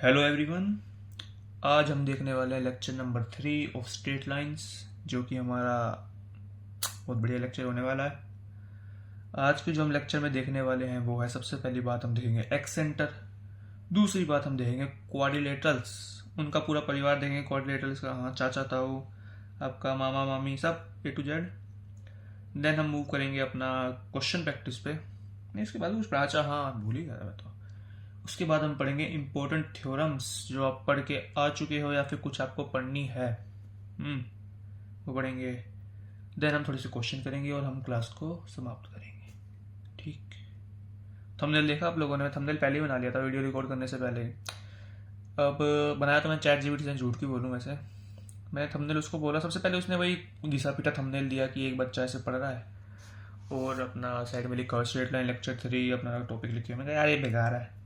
Hello everyone. आज हम देखने वाले हैं lecture number 3 of straight lines, जो कि हमारा बहुत बढ़िया लेक्चर होने वाला है। आज के जो हम लेक्चर में देखने वाले हैं वो है, सबसे पहली बात हम देखेंगे एक्स सेंटर, दूसरी बात हम देखेंगे क्वाड्रिलेटरल्स, उनका पूरा परिवार देखेंगे क्वाड्रिलेटरल्स का। हाँ, चाचा ताऊ, आपका मामा मामी, सब A to Z। देन हम मूव करेंगे अपना क्वेश्चन प्रैक्टिस पे। नहीं, इसके बाद कुछ पढ़ा, अच्छा हाँ भूल ही गया मैं तो। उसके बाद हम पढ़ेंगे इंपॉर्टेंट थ्योरम्स जो आप पढ़ के आ चुके हो या फिर कुछ आपको पढ़नी है, वो पढ़ेंगे। देन हम थोड़े से क्वेश्चन करेंगे और हम क्लास को समाप्त करेंगे। ठीक। थंबनेल देखा आप लोगों ने? थंबनेल पहले ही बना लिया था वीडियो रिकॉर्ड करने से पहले। अब बनाया तो मैं ChatGPT से, झूठ की बोलूँ वैसे। मैंने थंबनेल उसको बोला, सबसे पहले उसने वही घिसा पीटा थंबनेल दिया कि एक बच्चा ऐसे पढ़ रहा है और अपना साइड में लिखा स्ट्रेट लाइन लेक्चर 3 अपना टॉपिक लिखे। मैं कहा यार ये बेकार है।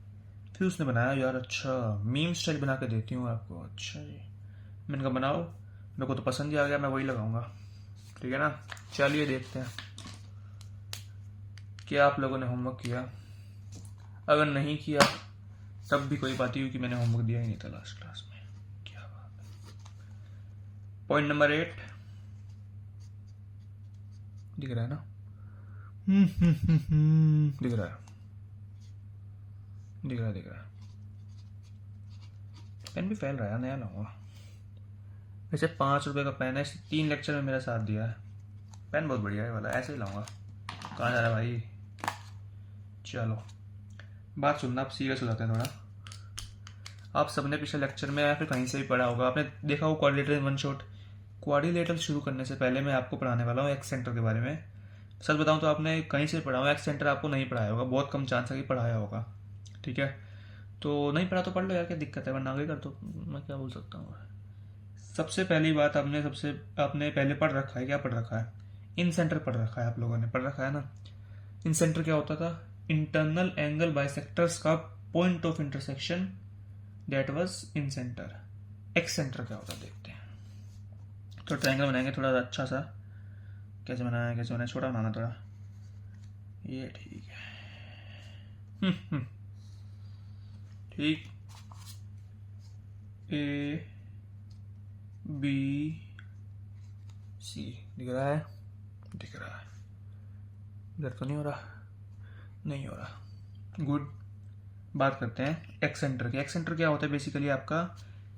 फिर उसने बनाया, यार अच्छा मीम स्टाइल बना के देती हूँ आपको। अच्छा जी, मैंने कहा बनाओ, मेरे को तो पसंद ही आ गया, मैं वही लगाऊंगा। ठीक है ना, चलिए देखते हैं क्या आप लोगों ने होमवर्क किया। अगर नहीं किया तब भी कोई बात ही, क्योंकि मैंने होमवर्क दिया ही नहीं था लास्ट क्लास में। क्या बात है। पॉइंट नंबर 8 दिख रहा है ना? दिख रहा है, दिख रहा है, दिख रहा है। पेन भी फैल रहा है, नया लाऊंगा। वैसे 5 रुपए का पेन है, 3 लेक्चर में मेरा साथ दिया है। पेन बहुत बढ़िया है वाला, ऐसे ही लाऊंगा। कहाँ जा रहा है भाई? चलो बात सुनना, आप सीरियस हो जाते हैं थोड़ा। आप सबने पिछले लेक्चर में या फिर कहीं से भी पढ़ा होगा, आपने देखा हो quadrilateral in one shot. Quadrilateral शुरू करने से पहले मैं आपको पढ़ाने वाला हूँ एक्स सेंटर के बारे में। सच बताऊँ तो आपने कहीं से पढ़ा हो, एक्स सेंटर आपको नहीं पढ़ाया होगा, बहुत कम चांस है कि पढ़ाया होगा। ठीक है, तो नहीं पढ़ा तो पढ़ लो यार, क्या दिक्कत है, वरना आगे कर दो, मैं क्या बोल सकता हूँ। सबसे पहली बात, आपने पहले पढ़ रखा है, क्या पढ़ रखा है? इन सेंटर पढ़ रखा है, आप लोगों ने पढ़ रखा है ना। इन सेंटर क्या होता था? इंटरनल एंगल बाइसेक्टर्स का point of intersection, that was in centre. X centre क्या होता है देखते हैं। तो ट्रायंगल बनाएंगे थोड़ा अच्छा सा। कैसे बनाना है, कैसे बनाना है? छोटा बनाना थोड़ा, ये ठीक है। ठीक। A B C दिख रहा है? दिख रहा है। इधर तो नहीं हो रहा? नहीं हो रहा। गुड। बात करते हैं एक्स सेंटर की। एक्स सेंटर क्या होता है? बेसिकली आपका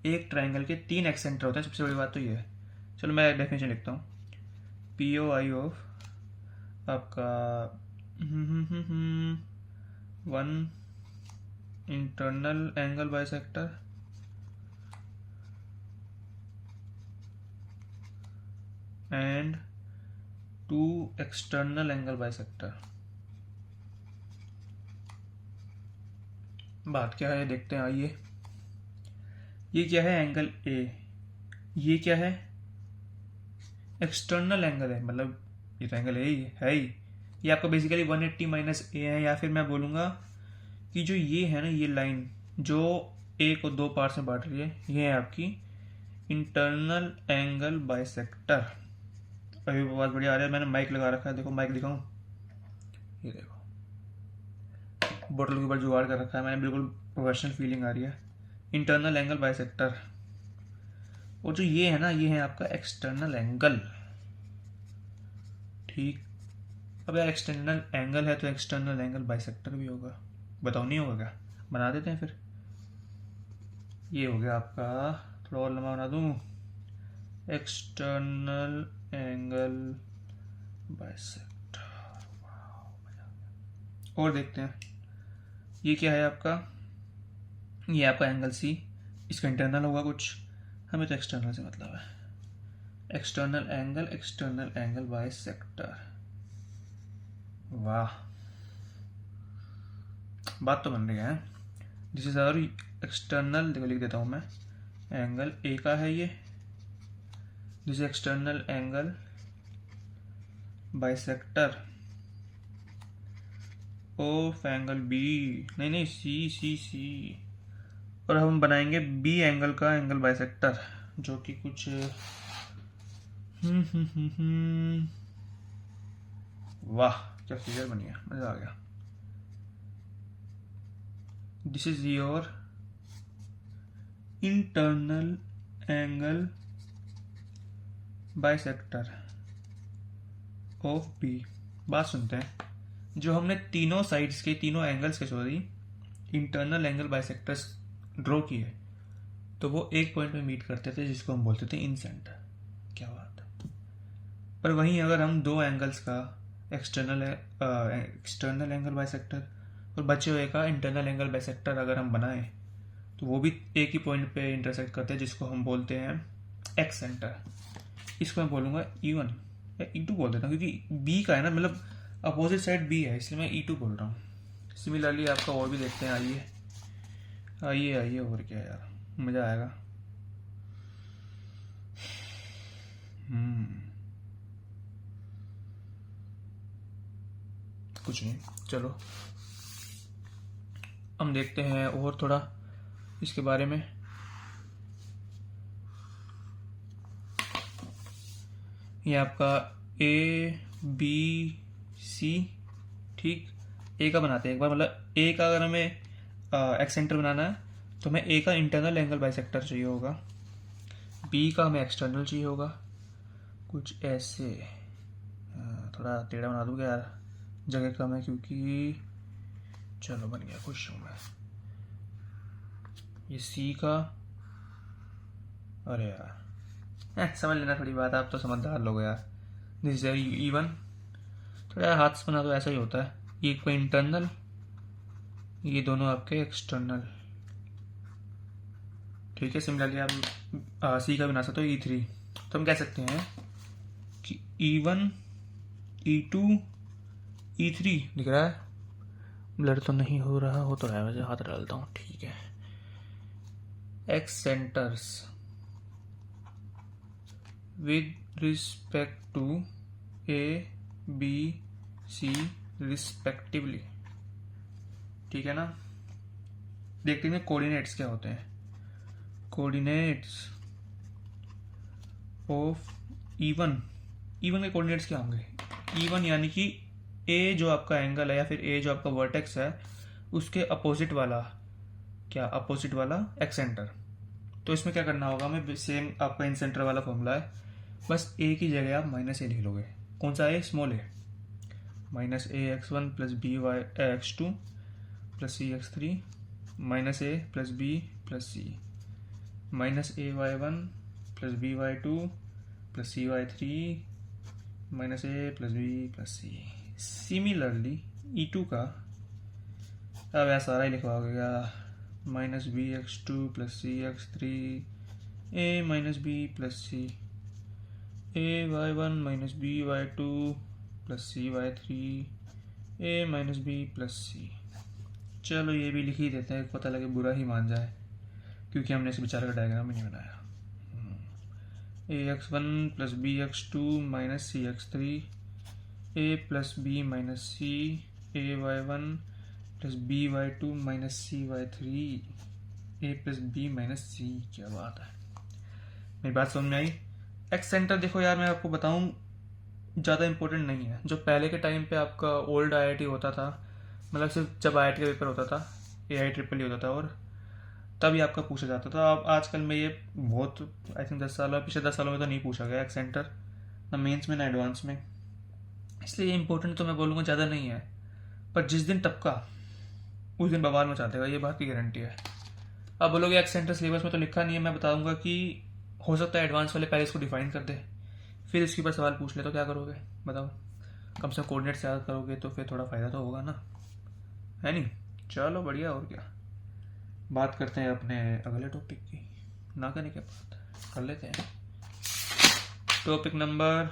एक ट्रायंगल के 3 एक्स सेंटर होते हैं, सबसे बड़ी बात तो ये है। चलो मैं डेफिनेशन लिखता हूँ। POI ऑफ आपका 1 internal angle bisector and 2 external angle bisector. बात क्या है देखते हैं, आइए। ये क्या है? Angle A। ये क्या है? एक्सटर्नल एंगल है, मतलब ये तो एंगल है ही। ये आपका बेसिकली 180 माइनस A है, या फिर मैं बोलूँगा कि जो ये है ना, ये लाइन जो A को 2 पार्ट्स में बांट रही है, ये है आपकी इंटरनल एंगल बाइसेक्टर। अभी बहुत बढ़िया आ रहा है, मैंने माइक लगा रखा है, देखो माइक दिखाऊं, ये देखो बोतल के ऊपर जुगाड़ कर रखा है मैंने, बिल्कुल प्रोफेशनल फीलिंग आ रही है। इंटरनल एंगल बाइसेक्टर, और जो ये है ना, ये है आपका एक्सटर्नल एंगल। ठीक। अब यार एक्सटर्नल एंगल है तो एक्सटर्नल एंगल बाइसेक्टर भी होगा, बताओ नहीं होगा क्या? बना देते हैं फिर। ये हो गया आपका, थोड़ा और लंबा बना दूं, एक्सटर्नल एंगल बाइसेक्टर। और देखते हैं ये क्या है आपका। ये आपका एंगल C, इसका इंटरनल होगा कुछ, हमें तो एक्सटर्नल से मतलब है। External angle bisector. वाह, बात तो बन रही है। दिस इज आवर एक्सटर्नल, देखो लिख देता हूँ मैं, एंगल A का है ये। This external angle bisector of angle B, नहीं C। और हम बनाएंगे B एंगल का एंगल बाइसेक्टर, जो कि कुछ वाह क्या फिगर बनी है, मजा आ गया। This is your internal angle bisector of B. बात सुनते हैं, जो हमने तीनों साइड्स के, तीनों एंगल्स के sorry internal angle bisectors draw किए, तो वो एक पॉइंट में मीट करते थे जिसको हम बोलते थे इन सेंटर। क्या बात है। पर वहीं अगर हम दो एंगल्स का एक्सटर्नल एंगल बाइसेक्टर और बचे हुए का इंटरनल एंगल बाइसेक्टर अगर हम बनाएं, तो वो भी एक ही पॉइंट पे इंटरसेक्ट करते हैं जिसको हम बोलते हैं एक्स सेंटर। इसको मैं बोलूँगा E1 या E2 बोल देता हूँ, क्योंकि बी का है ना, मतलब अपोजिट साइड बी है, इसलिए मैं E2 बोल रहा हूँ। सिमिलरली आपका और भी देखते हैं। आइए आइए आइए, और क्या यार, मज़ा आएगा। कुछ नहीं, चलो हम देखते हैं और थोड़ा इसके बारे में। ये आपका ABC, ठीक। ए का बनाते हैं एक बार, मतलब ए का अगर हमें एक्स सेंटर बनाना है तो हमें ए का इंटरनल एंगल बाइसेक्टर चाहिए होगा, बी का हमें एक्सटर्नल चाहिए होगा, कुछ ऐसे। थोड़ा टेढ़ा बना दूंगा यार, जगह कम है क्योंकि, चलो बन गया, खुश हूँ मैं। ये सी का, अरे यार समझ लेना थोड़ी बात, आप तो समझदार लोग यार। दिस इज E1, थोड़ा हाथ से बना तो ऐसा ही होता है। ये कोई इंटरनल, ये दोनों आपके एक्सटर्नल, ठीक है। सिमिलरली आप सी का बना सकते हो E3। तो हम कह सकते हैं कि E1 E2 E3 दिख रहा है, ब्लर तो नहीं हो रहा, हो तो है, वैसे हाथ डालता हूँ, ठीक है। Excentres with respect to A B C respectively, ठीक है ना। देखते हैं कोऑर्डिनेट्स क्या होते हैं। कोऑर्डिनेट्स ऑफ E1 के कोऑर्डिनेट्स क्या होंगे। E1 यानी कि ए जो आपका एंगल है या फिर ए जो आपका वर्टेक्स है उसके अपोजिट वाला, क्या अपोजिट वाला एक्स सेंटर। तो इसमें क्या करना होगा हमें, सेम आपका इन सेंटर वाला फॉर्मूला है, बस ए की जगह आप -a लिख लोगे। कौन सा a, small a, -ax1 plus b(x2) plus cx3 -a plus b plus c, -ay1 plus by2 plus cy3 -a plus b plus c। Similarly E2 का अब ऐसा सारा ही लिखवाओगे, -bx2 plus cx3 a minus b plus c, ay1 minus by2 plus cy3 a minus b plus c। चलो ये भी लिख ही देते हैं, पता लगे बुरा ही मान जाए, क्योंकि हमने इस बेचारे का डायग्राम ही नहीं बनाया। ax1 plus bx2 minus cx3 a plus b minus c, ay1 plus by2 minus cy3 a plus b minus c। क्या बात है, मेरी बात समझ में आई। एक्स सेंटर देखो यार, मैं आपको बताऊं ज़्यादा इंपॉर्टेंट नहीं है। जो पहले के टाइम पे आपका ओल्ड IIT होता था, मतलब सिर्फ जब IIT का पेपर होता था, AI-EEE होता था, और तभी आपका पूछा जाता था। अब आजकल में ये बहुत, आई थिंक 10 साल, पिछले 10 सालों में तो नहीं पूछा गया एक्स सेंटर, ना मेंस में ना एडवांस में, इसलिए ये इंपॉर्टेंट तो मैं बोलूँगा ज़्यादा नहीं है। पर जिस दिन टपका उस दिन बवाल मचा देगा, ये बात की गारंटी है। अब बोलोगे एक्स सेंटर सिलेबस में तो लिखा नहीं है, मैं बताऊंगा कि हो सकता है एडवांस वाले पहले इसको डिफाइन कर दे, फिर इसके ऊपर सवाल पूछ ले, तो क्या करोगे बताओ। कम से कम कोऑर्डिनेट्स याद करोगे तो फिर थोड़ा फ़ायदा तो होगा ना, है नहीं। चलो बढ़िया, और क्या। बात करते हैं अपने अगले टॉपिक की, ना करने के बाद कर लेते हैं टॉपिक नंबर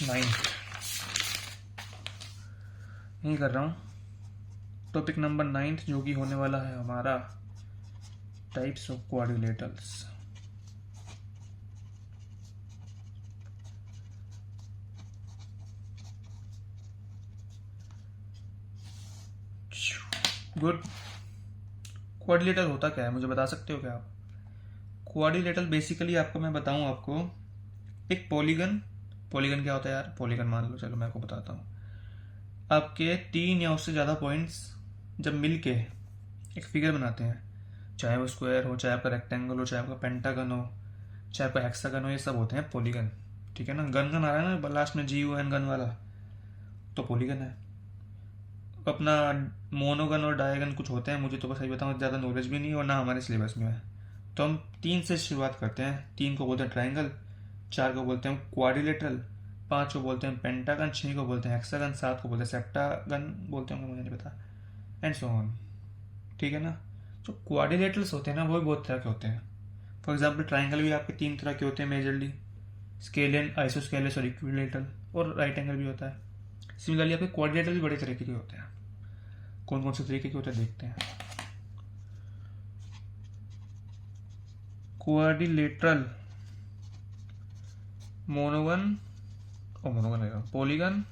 9। नहीं कर रहा हूँ, टॉपिक नंबर 9 जो कि होने वाला है हमारा types of quadrilaterals. Good. Quadrilateral होता क्या है, मुझे बता सकते हो क्या आप। क्वाड्रिलेटरल बेसिकली आपको मैं बताऊं, आपको एक पॉलीगन क्या होता है यार, पॉलीगन मान लो, चलो मैं आपको बताता हूँ। आपके 3 या उससे ज़्यादा पॉइंट्स जब मिलके एक फिगर बनाते हैं, चाहे वो स्क्वायर हो, चाहे आपका रेक्टेंगल हो, चाहे आपका पेंटागन हो, चाहे आपका हेक्सागन हो, ये सब होते हैं पॉलीगन। ठीक है ना। गन गन आ रहा है ना लास्ट में, GUN गन वाला, तो पॉलीगन है। अपना मोनोगन और डायगन कुछ होते हैं, मुझे तो सही बताऊँ ज़्यादा नॉलेज भी नहीं और ना हमारे सिलेबस में है। तो हम 3 से शुरुआत करते हैं। 3 को बोलते हैं ट्राइंगल, 4 को बोलते हैं क्वाड्रिलेटरल, 5 को बोलते हैं पेंटागन, 6 को बोलते हैं हेक्सागन, 7 को बोलते हैं सेप्टागन बोलते होंगे, मुझे नहीं पता, एंड सो ऑन। ठीक है ना। जो क्वाड्रिलेटरल्स होते हैं ना वो भी बहुत तरह के होते हैं। फॉर एग्जाम्पल ट्राइंगल भी आपके 3 तरह के होते हैं मेजरली, स्केलियन, आइसोस्केलियस और इक्विलेटरल, और राइट एंगल भी होता है। सिमिलरली आपके क्वाड्रिलेटरल भी बड़े तरीके के होते हैं। कौन कौन से तरीके के होते हैं देखते हैं। Quadrilateral, monogon polygon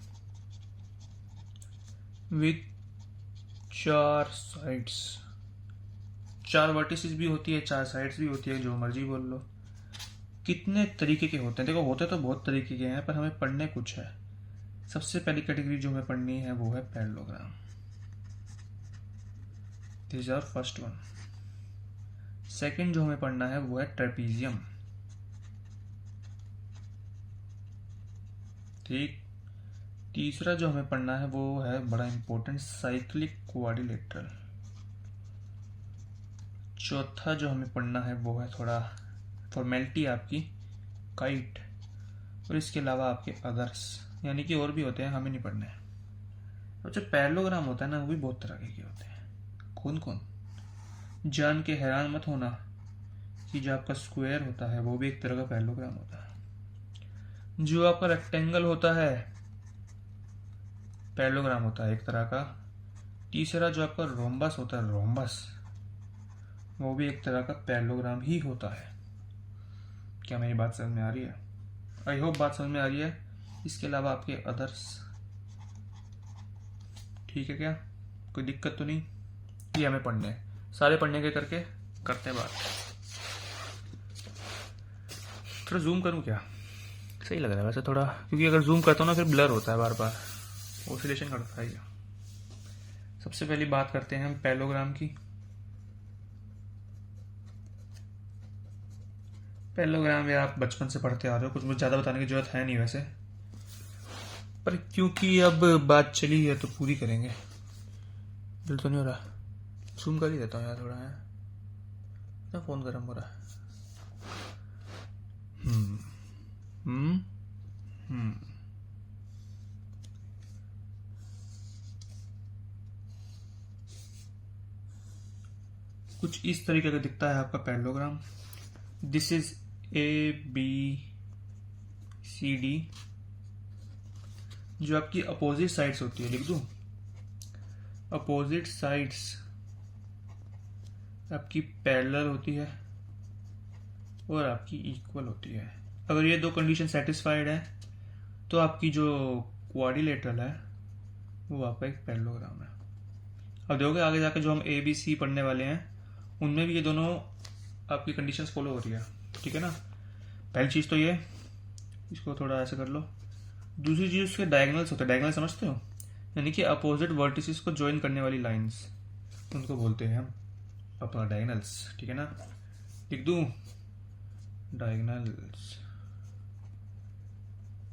with 4 sides, 4 vertices भी होती है, 4 साइड्स भी होती है, जो मर्जी बोल लो। कितने तरीके के होते हैं देखो, होते तो बहुत तरीके के हैं पर हमें पढ़ने कुछ है। सबसे पहली कैटेगरी जो हमें पढ़नी है वो है parallelogram. This is our first one. Second जो हमें पढ़ना है वो है ट्रेपीजियम। ठीक। तीसरा जो हमें पढ़ना है वो है बड़ा इंपॉर्टेंट, साइक्लिक क्वाड्रिलेटरल। चौथा जो हमें पढ़ना है वो है थोड़ा फॉर्मेलिटी आपकी, काइट। और इसके अलावा आपके अदर्स, यानी कि और भी होते हैं, हमें नहीं पढ़ने हैं। और जो पैरेललोग्राम होता है ना वो भी बहुत तरह के होते हैं। कौन कौन, जान के हैरान मत होना कि जो आपका स्क्वायर होता है वो भी एक तरह का पैरेललोग्राम होता है। जो आपका रेक्टेंगल होता है पैरेललोग्राम होता है एक तरह का। तीसरा जो आपका रोम्बस होता है, रोम्बस, वो भी एक तरह का पैरेललोग्राम ही होता है। क्या मेरी बात समझ में आ रही है? आई होप बात समझ में आ रही है। इसके अलावा आपके अदर्स। ठीक है, क्या कोई दिक्कत तो नहीं? ये हमें पढ़ने हैं, सारे पढ़ने के करके करते हैं बात। थोड़ा जूम करूँ क्या? सही लग रहा है वैसे थोड़ा, क्योंकि अगर जूम करता हूँ ना फिर ब्लर होता है, बार बार ऑसिलेशन करता है ये। सबसे पहली बात करते हैं हम पैरेललोग्राम की। पैरेललोग्राम ये आप बचपन से पढ़ते आ रहे हो, कुछ मुझे ज़्यादा बताने की जरूरत है नहीं वैसे, पर क्योंकि अब बात चली है तो पूरी करेंगे। दिल तो नहीं हो रहा, जूम कर ही देता हूँ यार थोड़ा, है ना, फ़ोन गर्म हो रहा है। कुछ इस तरीके का दिखता है आपका पैरेललोग्राम। This is ABCD। जो आपकी अपोजिट साइड्स होती है, लिख दूं, अपोजिट साइड्स आपकी पैरेलल होती है और आपकी इक्वल होती है। अगर ये दो कंडीशन सेटिस्फाइड है तो आपकी जो क्वाड्रिलेटरल है वो आपका एक पैरेललोग्राम है। अब देखोगे आगे जाके जो हम ABC पढ़ने वाले हैं उनमें भी ये दोनों आपकी कंडीशंस फॉलो हो रही है। ठीक है ना। पहली चीज़ तो ये, इसको थोड़ा ऐसे कर लो। दूसरी चीज़ उसके डायगोनल्स होते हैं। डायगोनल समझते हो, यानी कि अपोजिट वर्टिसेस को ज्वाइन करने वाली लाइंस, उनको बोलते हैं हम अपना डायगोनल्स। ठीक है ना। लिख दूं डायगोनल्स।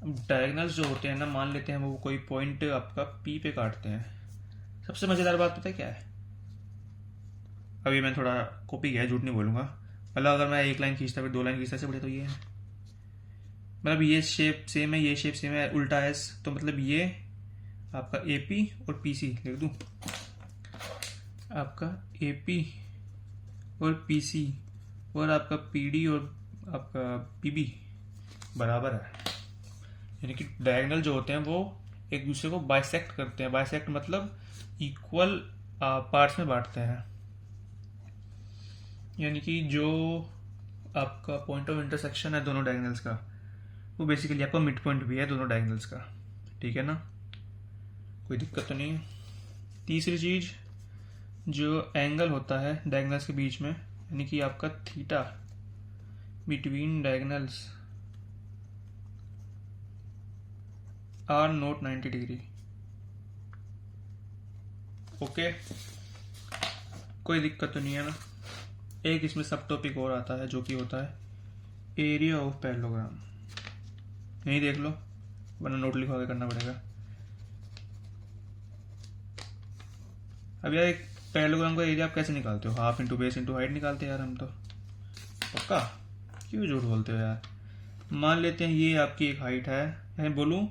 अब डायगोनल्स जो होते हैं ना, मान लेते हैं वो कोई पॉइंट आपका P पे काटते हैं। सबसे मज़ेदार बात पता है क्या है? अभी मैं थोड़ा कॉपी किया है, झूठ नहीं बोलूंगा। मतलब अगर मैं एक लाइन खींचता फिर 2 लाइन खींचता से बढ़िया तो ये है। मतलब ये शेप सेम है, ये शेप सेम है, उल्टा है, तो मतलब ये आपका AP और PC लिख दूं, आपका AP और PC और आपका PD और आपका PB बराबर है। यानी कि डायगोनल जो होते हैं वो एक दूसरे को बाइसेक्ट करते हैं। बाइसेक्ट मतलब इक्वल पार्ट्स में बांटते हैं। यानी कि जो आपका पॉइंट ऑफ इंटरसेक्शन है दोनों डायगोनल्स का, वो बेसिकली आपका मिड पॉइंट भी है दोनों डायगोनल्स का। ठीक है ना, कोई दिक्कत तो नहीं है। तीसरी चीज, जो एंगल होता है डायगोनल्स के बीच में, यानी कि आपका theta between diagonals are not 90 degree. Okay, कोई दिक्कत तो नहीं है ना। एक इसमें सब टॉपिक और आता है जो कि होता है एरिया ऑफ पैरेललोग्राम। यही देख लो, वरना नोट लिखवा के करना पड़ेगा। अब यार एक पैरेललोग्राम का एरिया आप कैसे निकालते हो? Half into base into height निकालते हैं यार हम तो। पक्का? क्यों झूठ बोलते हो यार? मान लेते हैं ये आपकी एक हाइट है, मैं बोलूँ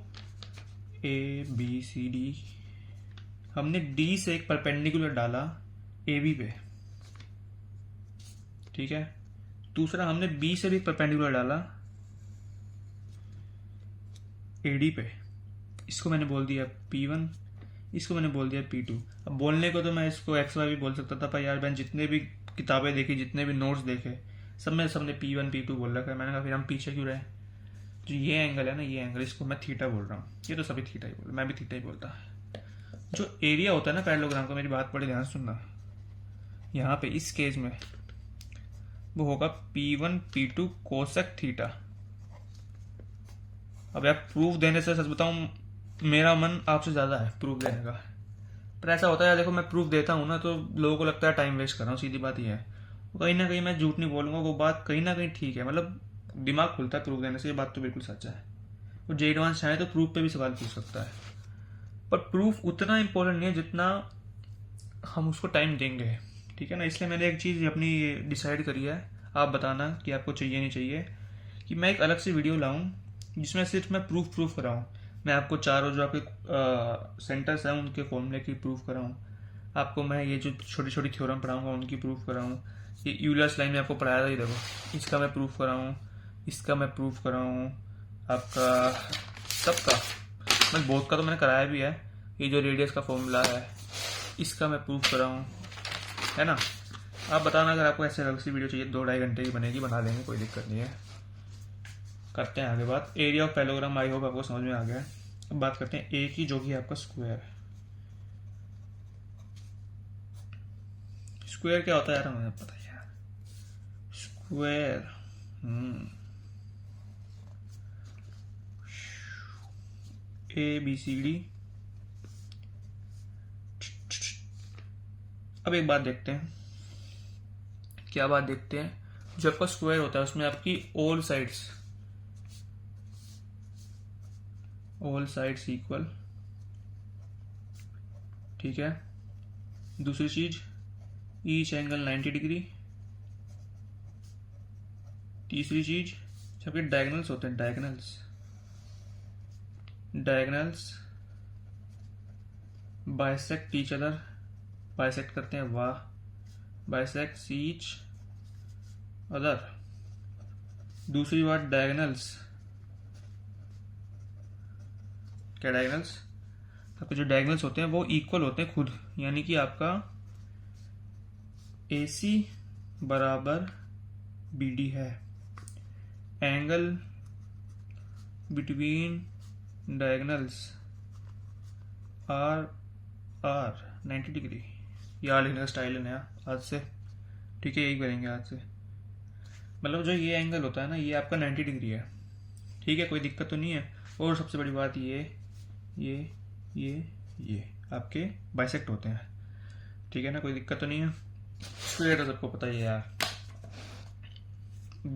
ABCD। हमने D से एक परपेंडिकुलर डाला AB पे, ठीक है। दूसरा हमने B से भी परपेंडिकुलर डाला AD पे। इसको मैंने बोल दिया P1, इसको मैंने बोल दिया P2। अब बोलने को तो मैं इसको XY भी बोल सकता था, पर यार मैंने जितने भी किताबें देखी, जितने भी नोट्स देखे, सब में सबने P1 P2 बोल रखा है। मैंने कहा फिर हम पीछे क्यों रहे। जो ये एंगल है ना, ये एंगल, इसको मैं थीटा बोल रहा हूँ। ये तो सभी थीटा ही बोल, मैं भी थीटा ही बोलता। जो एरिया होता है ना पैरेललोग्राम का, मेरी बात बड़ी ध्यान सुनना, यहाँ पे इस केस में वो होगा P1 P2 कोसेक थीटा। अब यार प्रूफ देने से सच बताऊं, मेरा मन आपसे ज़्यादा है प्रूफ देने का। पर ऐसा होता है यार, देखो मैं प्रूफ देता हूँ ना तो लोगों को लगता है टाइम वेस्ट कर रहा हूँ, सीधी बात ये है। कहीं ना कहीं मैं झूठ नहीं बोलूँगा, वो बात कहीं ना कहीं ठीक है, मतलब दिमाग खुलता है प्रूफ देने से, ये बात तो बिल्कुल सच है। वो जे एडवांस चाहे तो प्रूफ पे भी सवाल पूछ सकता है, पर प्रूफ उतना इंपॉर्टेंट नहीं है जितना हम उसको टाइम देंगे, ठीक है ना। इसलिए मैंने एक चीज़ अपनी डिसाइड करी है, आप बताना कि आपको चाहिए नहीं चाहिए, कि मैं एक अलग से वीडियो लाऊं जिसमें सिर्फ मैं प्रूफ कराऊं। मैं आपको चारों जो आपके सेंटर्स हैं उनके फॉर्मूले की प्रूफ कराऊं, आपको मैं ये जो छोटी छोटी थ्योरम पढ़ाऊंगा उनकी प्रूफ कराऊं। ये यूलर्स लाइन में आपको पढ़ाया था, ये देखो, इसका मैं प्रूफ कराऊं, इसका मैं प्रूफ कराऊं, आपका सबका, मैं बहुत का तो मैंने कराया भी है। ये जो रेडियस का फॉर्मूला है इसका मैं प्रूफ कराऊं, है ना। आप बताना अगर आपको ऐसे अलग सी वीडियो चाहिए, 2-2.5 घंटे की बनेगी, बना देंगे, कोई दिक्कत नहीं है। करते हैं आगे बात area of parallelogram. I hope आपको समझ में आ गया। अब बात करते हैं ए की, जो कि आपका स्क्वायर है। स्क्वायर क्या होता है यार, हमें पता है यार। Square ABCD। अब एक बात देखते हैं, क्या बात देखते हैं, जो आपका स्क्वायर होता है उसमें आपकी ऑल साइड्स इक्वल, ठीक है। दूसरी चीज, ईच एंगल 90 डिग्री। तीसरी चीज, सबके डायगोनल्स होते हैं, diagonals bisect each other, bisect करते हैं, वाह, बाइसेक्ट ईच अदर। दूसरी बात, डायगोनल्स, क्या डायगोनल्स, आपके जो डायगोनल्स होते हैं वो इक्वल होते हैं खुद, यानी कि आपका AC बराबर BD है। Angle between diagonals are 90 degree. यार लिखने का स्टाइल है नया आज से, ठीक है, यही करेंगे आज से। मतलब जो ये एंगल होता है ना, ये आपका 90 डिग्री है, ठीक है, कोई दिक्कत तो नहीं है। और सबसे बड़ी बात, ये आपके बाइसेक्ट होते हैं, ठीक है ना, कोई दिक्कत तो नहीं है। स्क्वायर तो सबको पता ही है यार।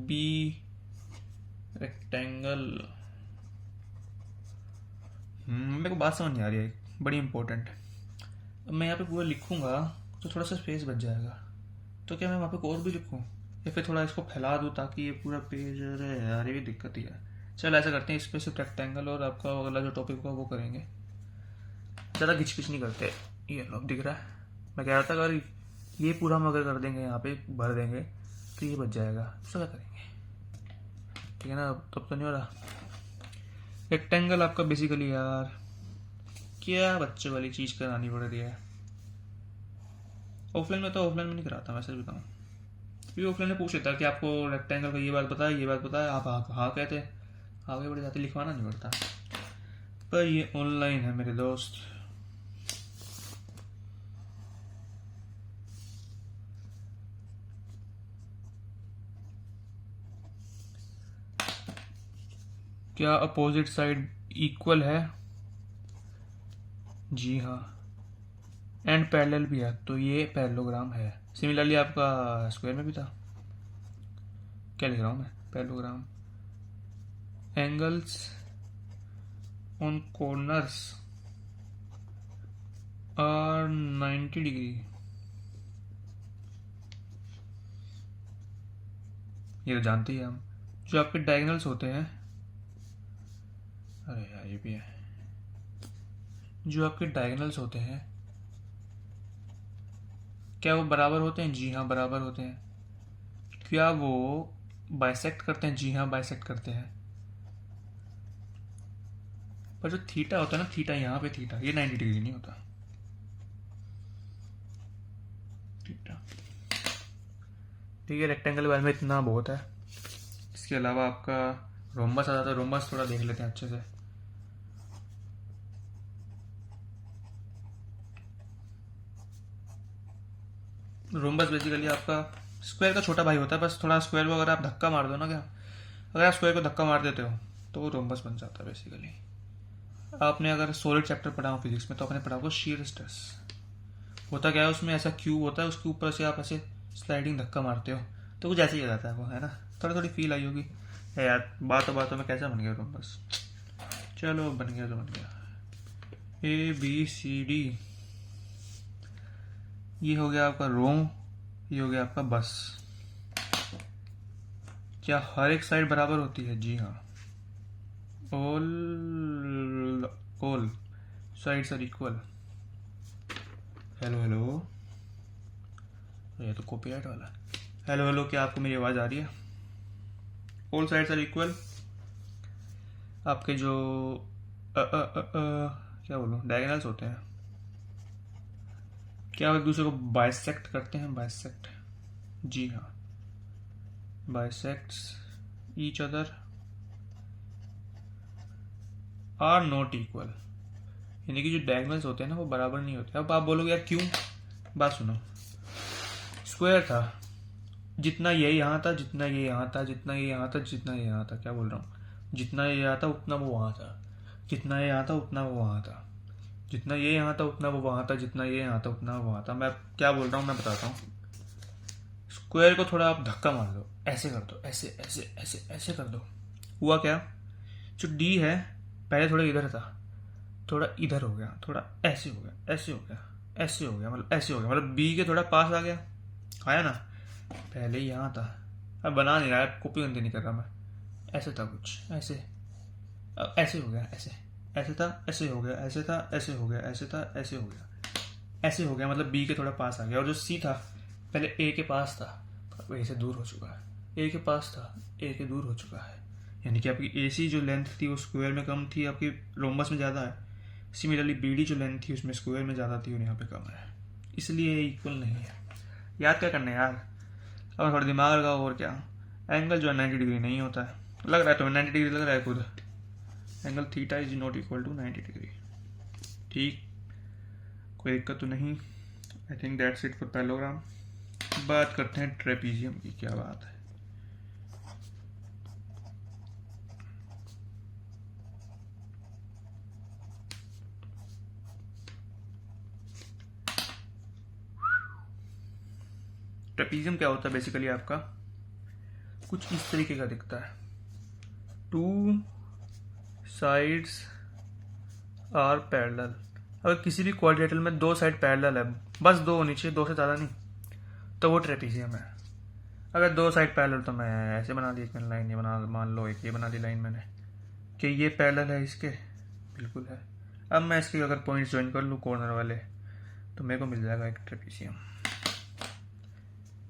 B रेक्टेंगल, मेरे को बात समझ नहीं आ रही है, बड़ी इंपॉर्टेंट। अब मैं यहाँ पे पूरा लिखूंगा तो थोड़ा सा स्पेस बच जाएगा, तो क्या मैं वहाँ पे और भी लिखूँ या फिर थोड़ा इसको फैला दूँ ताकि ये पूरा पेज, अरे यार ये भी दिक्कत ही है। चल ऐसा करते हैं, इस पर सिर्फ रेक्टेंगल और आपका अगला जो टॉपिक होगा वो करेंगे, ज़्यादा घिचपिच नहीं करते। ये लो दिख रहा है, मैं कह रहा था अगर ये पूरा हम अगर कर देंगे, यहाँ पे भर देंगे तो ये बच जाएगा, दूसरा क्या करेंगे, ठीक है ना। तब तो नहीं हो रहा। रेक्टेंगल आपका बेसिकली यार क्या बच्चे वाली चीज़ करानी पड़ रही है। ऑफलाइन में तो, ऑफलाइन में नहीं कराता मैं, सच बताऊँ, क्योंकि ऑफलाइन में पूछ लेता कि आपको रेक्टेंगल का ये बात पता है, ये बात पता है, आप हाँ कहते, आगे बढ़ जाते, लिखवाना नहीं पड़ता। पर ये ऑनलाइन है मेरे दोस्त। क्या अपोजिट साइड इक्वल है? जी हाँ, एंड पैरेलल भी है, तो ये पैरेललोग्राम है। सिमिलरली आपका स्क्वायर में भी था, क्या लिख रहा हूँ मैं, parallelogram, angles on corners are 90 degree. ये तो जानते ही हैं हम। जो आपके डायगोनल्स होते हैं, अरे यार ये भी है, जो आपके डायगोनल्स होते हैं क्या वो बराबर होते हैं? जी हाँ बराबर होते हैं। क्या वो बाइसेक्ट करते हैं? जी हाँ बाइसेक्ट करते हैं। पर जो थीटा होता है ना, थीटा यहाँ पे, थीटा ये 90 डिग्री नहीं होता। थीटा ठीक है, रेक्टेंगल के बारे में इतना बहुत है। इसके अलावा आपका रोम्बस आ जाता है। रोम्बस थोड़ा देख लेते हैं अच्छे से। रोम्बस बेसिकली आपका स्क्वायर का छोटा भाई होता है। बस थोड़ा स्क्वायर को अगर आप धक्का मार दो ना, क्या अगर आप स्क्वायर को धक्का मार देते हो तो वो रोम्बस बन जाता है बेसिकली। आपने अगर सॉलिड चैप्टर पढ़ा हो फिजिक्स में तो आपने पढ़ा होगा शियर स्ट्रेस। होता क्या है उसमें, ऐसा क्यूब होता है, उसके ऊपर से आप ऐसे स्लाइडिंग धक्का मारते हो तो कुछ ऐसे ही हो जाता है वो, है ना। थोड़ी थोड़ी फील आई होगी। है यार, बातों बातों में कैसा बन गया रोम्बस। चलो बन गया तो बन गया। ABCD, ये हो गया आपका रोम, ये हो गया आपका बस। क्या हर एक साइड बराबर होती है? जी हाँ, all sides are equal. Hello hello, ये तो कॉपीराइट वाला है। हेलो हेलो, क्या आपको मेरी आवाज़ आ रही है? All sides are equal. आपके जो क्या बोलूँ, डायगोनल्स होते हैं, क्या एक दूसरे को बाइसेक्ट करते हैं? बाइसेक्ट, जी हाँ, bisects each other are not equal. यानी कि जो डायगोनल्स होते हैं ना वो बराबर नहीं होते। अब आप बोलोगे यार क्यों? बात सुनो, स्क्वायर था, जितना ये यहाँ था, जितना ये यहाँ था, जितना ये यहाँ था, जितना ये यहाँ था, क्या बोल रहा हूँ, जितना ये यहाँ था उतना वो वहाँ था, जितना ये यहाँ था उतना वो वहाँ था, जितना ये यहाँ था उतना वो वहाँ था, जितना ये यहाँ था उतना वो वहाँ था। मैं क्या बोल रहा हूँ मैं बताता हूँ। स्क्वायर को थोड़ा आप धक्का मार दो, ऐसे कर दो, ऐसे ऐसे ऐसे ऐसे कर दो, हुआ क्या, जो डी है पहले थोड़ा इधर था, थोड़ा इधर हो गया, थोड़ा ऐसे हो गया, ऐसे हो गया, ऐसे हो गया, मतलब ऐसे हो गया, मतलब बी के थोड़ा पास आ गया, आया ना। पहले यहाँ था, अब बना नहीं रहा, कॉपी गंदी नहीं कर रहा मैं, ऐसे था कुछ ऐसे, अब ऐसे हो गया, ऐसे ऐसे था, ऐसे हो गया, ऐसे था, ऐसे हो गया, ऐसे था, ऐसे हो गया, ऐसे हो गया, मतलब बी के थोड़ा पास आ गया। और जो सी था पहले ए के पास था, अब ए से दूर हो चुका है, ए के पास था, ए के दूर हो चुका है। यानी कि आपकी ए सी जो लेंथ थी वो स्क्वायर में कम थी, आपकी रोम्बस में ज़्यादा है। सिमिलरली बी डी जो लेंथ थी उसमें स्क्वायर में ज़्यादा थी और यहाँ पे कम है, इसलिए इक्वल नहीं है। याद क्या करना है यार, अब थोड़ा दिमाग लगाओ और क्या। एंगल जो है 90 डिग्री नहीं होता है, लग रहा है तुम्हें 90 डिग्री लग रहा है खुद। Angle theta is not equal to 90 degree. ठीक, कोई दिक्कत तो नहीं। I think that's it for parallelogram. बात करते हैं ट्रेपीजियम की, क्या बात है। ट्रेपीजियम क्या होता है बेसिकली, आपका कुछ इस तरीके का दिखता है। Two sides are parallel. अगर किसी भी क्वाड्रिलेटरल में दो साइड पैरेलल है, बस दो होनी चाहिए, दो से ज़्यादा नहीं, तो वो ट्रेपीजियम है। अगर दो साइड पैरेलल तो मैं ऐसे बना दी, एक मैंने लाइन ये बना, मान लो एक ये बना दी लाइन मैंने, कि ये पैरेलल है इसके, बिल्कुल है। अब मैं इसके अगर पॉइंट्स ज्वाइन कर लूँ कॉर्नर वाले तो मेरे को मिल जाएगा एक ट्रेपीजियम।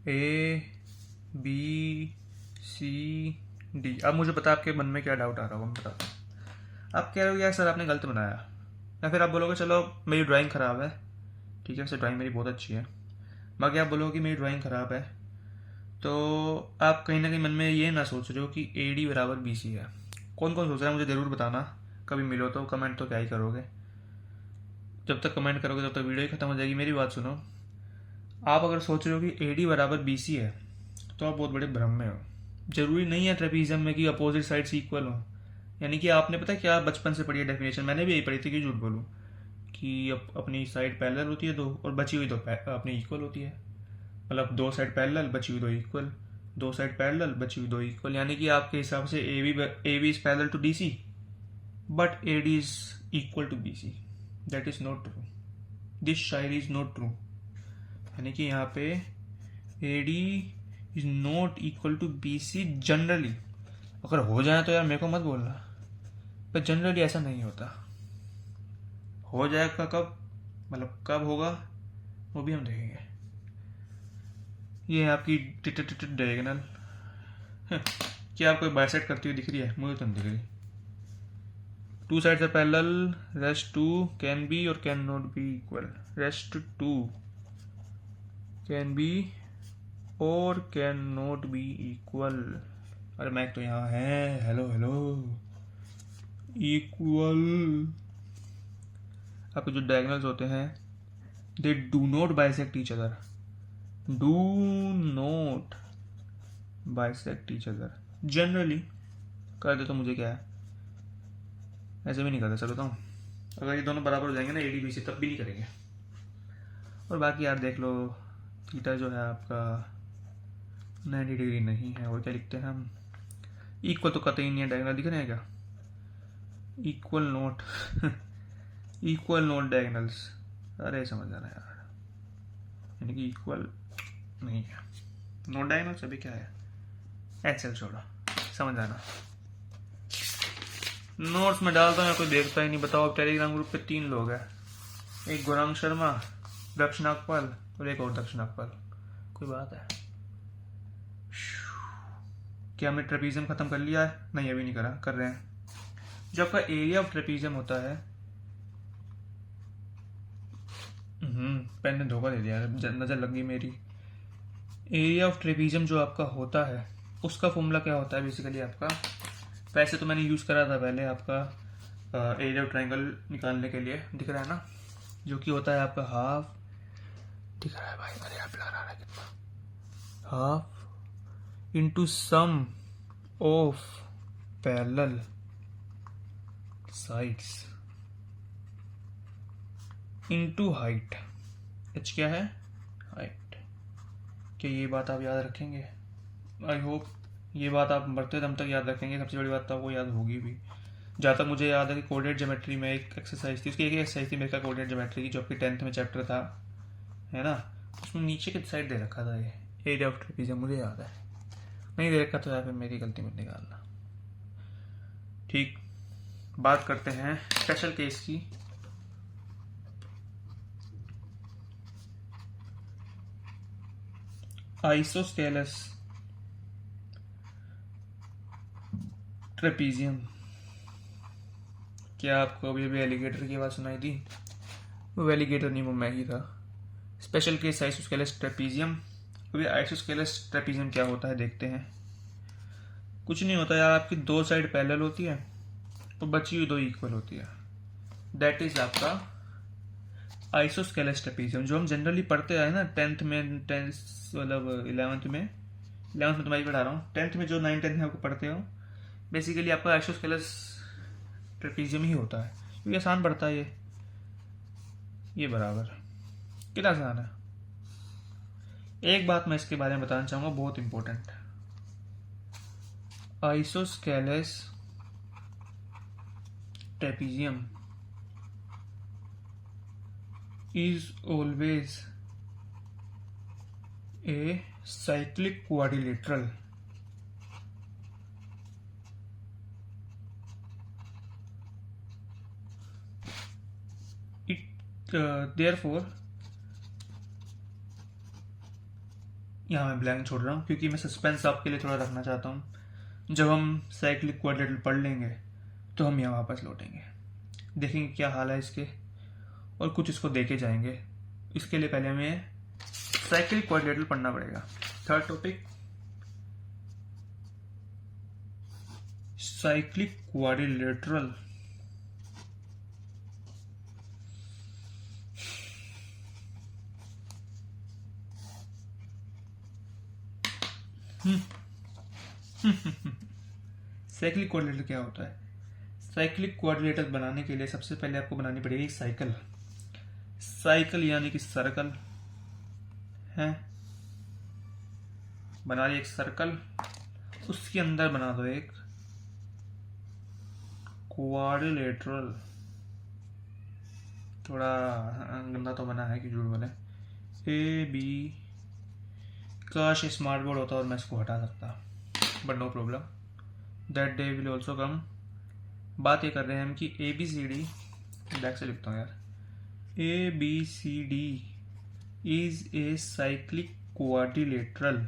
ABCD। अब मुझे पता आपके मन में क्या डाउट आ रहा होगा, मैं बताता हूँ। आप कह रहे हो यार सर आपने गलत बनाया, या फिर आप बोलोगे चलो मेरी ड्राइंग ख़राब है, ठीक है, वैसे ड्राइंग मेरी बहुत अच्छी है, बाकी आप बोलोगे कि मेरी ड्राइंग ख़राब है, तो आप कहीं ना कहीं मन में ये ना सोच रहे हो कि AD बराबर BC है। कौन कौन सोच रहा है मुझे ज़रूर बताना, कभी मिलो तो। कमेंट तो क्या ही करोगे, जब तक कमेंट करोगे तब तक वीडियो ही खत्म हो जाएगी। मेरी बात सुनो, आप अगर सोच रहे हो कि AD बराबर BC है तो आप बहुत बड़े भ्रम में हो। जरूरी नहीं है ट्रेपीजियम में कि अपोजिट साइड्स इक्वल हो। यानी कि आपने पता है क्या बचपन से पढ़ी है डेफिनेशन, मैंने भी यही पढ़ी थी, कि झूठ बोलूँ, कि अपनी साइड पैरेलल होती है दो, और बची हुई दो अपनी इक्वल होती है। मतलब दो साइड पैरेलल, बची हुई दो इक्वल, दो साइड पैरेलल, बची हुई दो इक्वल। यानी कि आपके हिसाब से A B is parallel to D C, but A D is equal to B C. That is not true, this शायरी इज नॉट ट्रू। यानी कि यहाँ पे A D is not equal to B C generally. अगर हो जाए तो यार मेरे को मत बोलना, पर जनरली ऐसा नहीं होता। हो जाएगा कब, मतलब कब होगा वो भी हम देखेंगे। ये है आपकी डायगोनल। क्या आपको बाइसेक्ट करती हुई दिख रही है? मुझे तो नहीं दिख रही। Two sides are parallel, rest two can be और can not be equal. Rest two can be और कैन नॉट बी इक्वल। अरे मैक तो यहाँ है, हेलो हेलो, इक्वल। आपके जो डायगोनल्स होते हैं they do not bisect each other, do not bisect each other. Generally कर दे तो मुझे क्या है, ऐसे भी नहीं करते। चलो बताऊँ, अगर ये दोनों बराबर हो जाएंगे ना ए डी बी सी, तब भी नहीं करेंगे। और बाकी यार देख लो, थीटा जो है आपका 90 डिग्री नहीं है। और क्या लिखते हैं हम, इक्वल तो कतई नहीं है, डायगोनल दिख रहे हैं क्या? Equal note equal note diagonals. अरे समझ आना यार, यानी कि इक्वल नहीं है, नोट डायगोनल्स। अभी क्या है, एक्सेल छोड़ो, समझ आना। नोट्स में डालता हूँ, कोई देखता ही नहीं। बताओ, टेलीग्राम ग्रुप पे 3 लोग हैं, एक गौरांग शर्मा, दक्ष नागपाल और एक और दक्ष नागपाल। कोई बात है? क्या हमने ट्रेपीजियम खत्म कर लिया है? नहीं, अभी नहीं करा, कर रहे हैं। जो आपका एरिया ऑफ ट्रेपीजियम होता है, पेन ने धोखा दे दिया, नजर लग गई मेरी। एरिया ऑफ ट्रेपीजियम जो आपका होता है, उसका फॉर्मूला क्या होता है बेसिकली आपका? वैसे तो मैंने यूज करा था पहले आपका एरिया ऑफ ट्रायंगल निकालने के लिए, दिख रहा है ना, जो कि होता है आपका हाफ, दिख रहा है भाई, अरे आप लगा रहा है कितना, half into sum of parallel sides into height. H क्या है? हाइट। क्या ये बात आप याद रखेंगे? आई होप ये बात आप मरते दम तक याद रखेंगे। सबसे बड़ी बात तो आपको याद होगी भी। जहाँ तक मुझे याद है कि कोऑर्डिनेट ज्योमेट्री में एक एक्सरसाइज थी, उसकी एक एक्सरसाइज थी मेरे का कोऑर्डिनेट ज्योमेट्री की, जो आपकी 10th में चैप्टर था, है ना, उसमें नीचे की साइड दे रखा था ये एरिया ऑफ ट्रेपीजियम, मुझे याद है। नहीं दे रखा तो यार फिर मेरी गलती मत निकालना। ठीक, बात करते हैं स्पेशल केस की। Isosceles trapezium. क्या आपको अभी अभी एलिगेटर की आवाज़ सुनाई दी? वो एलिगेटर नहीं, वो मैं ही था। Special case isosceles trapezium. अभी आइसोस्केलस ट्रेपीजियम क्या होता है देखते हैं। कुछ नहीं होता यार, आपकी दो साइड पैरेलल होती है और बची हुई दो इक्वल होती है। दैट इज आपका आइसोस्केलस ट्रेपीजियम, जो हम जनरली पढ़ते आए ना 10th में, 10th मतलब 11th में तुम्हारी पढ़ा रहा हूँ, 10th में जो 9 10 में आपको पढ़ते हो, बेसिकली आपका आइसोस्केलस ट्रेपीजियम ही होता है, क्योंकि आसान पड़ता है ये बराबर कितना आसान है। एक बात मैं इसके बारे में बताना चाहूंगा, बहुत important. Isosceles trapezium is always a cyclic quadrilateral. Therefore, यहाँ मैं ब्लैंक छोड़ रहा हूँ क्योंकि मैं सस्पेंस आपके लिए थोड़ा रखना चाहता हूँ। जब हम साइक्लिक क्वाड्रिलेटरल पढ़ लेंगे तो हम यहाँ वापस लौटेंगे, देखेंगे क्या हाल है इसके, और कुछ इसको देखे जाएंगे। इसके लिए पहले हमें साइक्लिक क्वाड्रिलेटरल पढ़ना पड़ेगा। Third topic, cyclic quadrilateral. Cyclic quadrilateral क्या होता है? साइक्लिक क्वाड्रिलेटरल बनाने के लिए सबसे पहले आपको बनानी पड़ेगी साइकिल। साइकिल यानी कि सर्कल है, बना लिया एक सर्कल, उसके अंदर बना दो एक क्वाड्रिलेटरल। थोड़ा गंदा तो बना है कि झूठ बोले। ए बी, काश स्मार्ट बोर्ड होता और मैं इसको हटा सकता, but no problem, that day will also come. बात ये कर रहे हैं हम कि A B C D, back से लिखता हूँ यार, A B C D is a cyclic quadrilateral.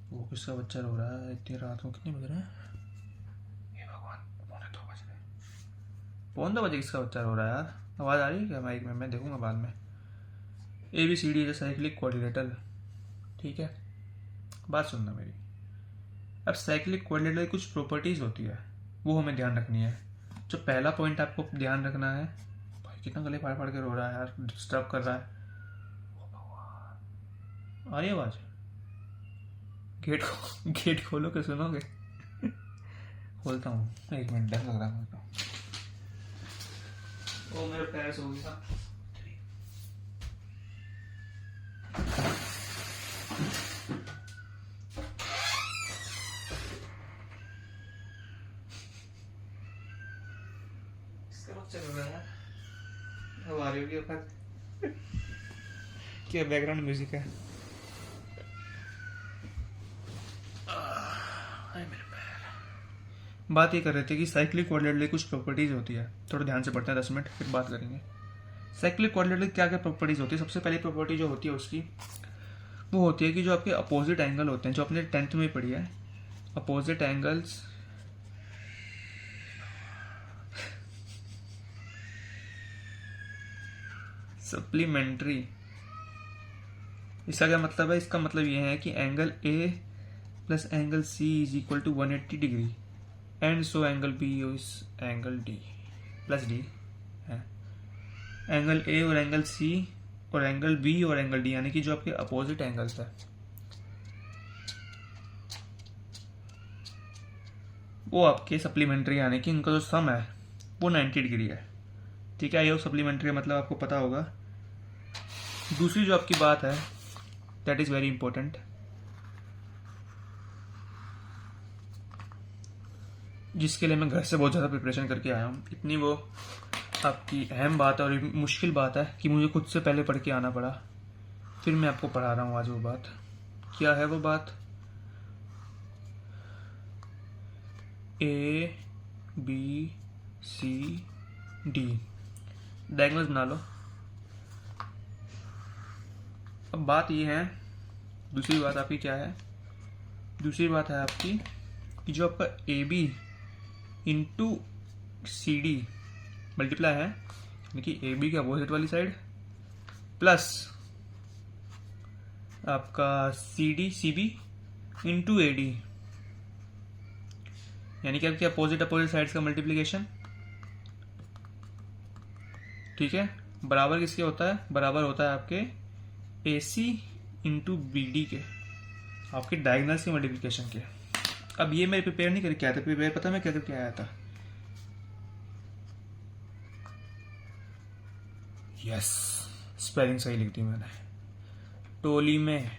वो किसका बच्चा रो रहा है इतनी रात को? कितने बज रहे हैं? हे भगवान, पौने 2 बजे किसका बच्चा रो रहा है यार? आवाज़ आ रही है क्या माइक में? मैं देखूंगा बाद में। A B C D is cyclic quadrilateral, ठीक है। बात सुनना मेरी। अब साइक्लिक क्वाड्रिलेटरल कुछ प्रॉपर्टीज होती है, वो हमें ध्यान रखनी है। जो पहला पॉइंट आपको ध्यान रखना है, भाई कितना गले फाड़ फाड़ के रो रहा है यार, डिस्टर्ब कर रहा है। आ रही आवाज़? गेट खोलो के सुनोगे? खोलता हूँ, 1 मिनट, डर लग रहा है मुझे। ओ मेरे पैर सो गया। इसका बच्चा रो रहा है। अब आ रही होगी क्या बैकग्राउंड म्यूजिक है? बात ये कर रहे थे कि साइक्लिक क्वाड्रिलेटरल कुछ प्रॉपर्टीज होती है, थोड़ा ध्यान से पढ़ते हैं, 10 मिनट फिर बात करेंगे। साइक्लिक क्वाड्रिलेटरल क्या क्या प्रॉपर्टीज होती है? सबसे पहली प्रॉपर्टी जो होती है उसकी, वो होती है कि जो आपके अपोजिट एंगल होते हैं, जो आपने 10th में पढ़ी है, अपोजिट एंगल्स सप्लीमेंट्री। इसका क्या मतलब है? इसका मतलब ये है कि angle A plus angle C is equal to 180 degree and so angle B is angle D plus D है। एंगल ए और एंगल सी और एंगल बी और एंगल डी यानी कि जो आपके अपोजिट एंगल्स है, वो आपके सप्लीमेंट्री यानी कि इनका जो सम है वो 90 डिग्री है, ठीक है। ये सप्लीमेंट्री मतलब आपको पता होगा। दूसरी जो आपकी बात है, दैट इज वेरी इंपॉर्टेंट, जिसके लिए मैं घर से बहुत ज़्यादा प्रिपरेशन करके आया हूँ। इतनी वो आपकी अहम बात है और मुश्किल बात है कि मुझे खुद से पहले पढ़ के आना पड़ा, फिर मैं आपको पढ़ा रहा हूँ आज। वो बात क्या है? वो बात A B C D, diagonal बना लो। अब बात ये है, दूसरी बात आपकी क्या है? दूसरी बात है आपकी कि जो आपका A B into C D multiply है, यानी कि ए बी के अपोजिट वाली साइड प्लस आपका C D C B into A D, यानी कि आपके अपोजिट साइड्स का मल्टीप्लीकेशन, ठीक है। बराबर किसके होता है? बराबर होता है आपके ए सी इंटू बी डी के, आपके डायगोनल्स के मल्टीप्लीकेशन के। अब ये मैं प्रिपेयर नहीं करके आया था, प्रिपेयर पता मैं क्या करके आया था? यस, स्पेलिंग सही लिख दी मैंने। टोली में,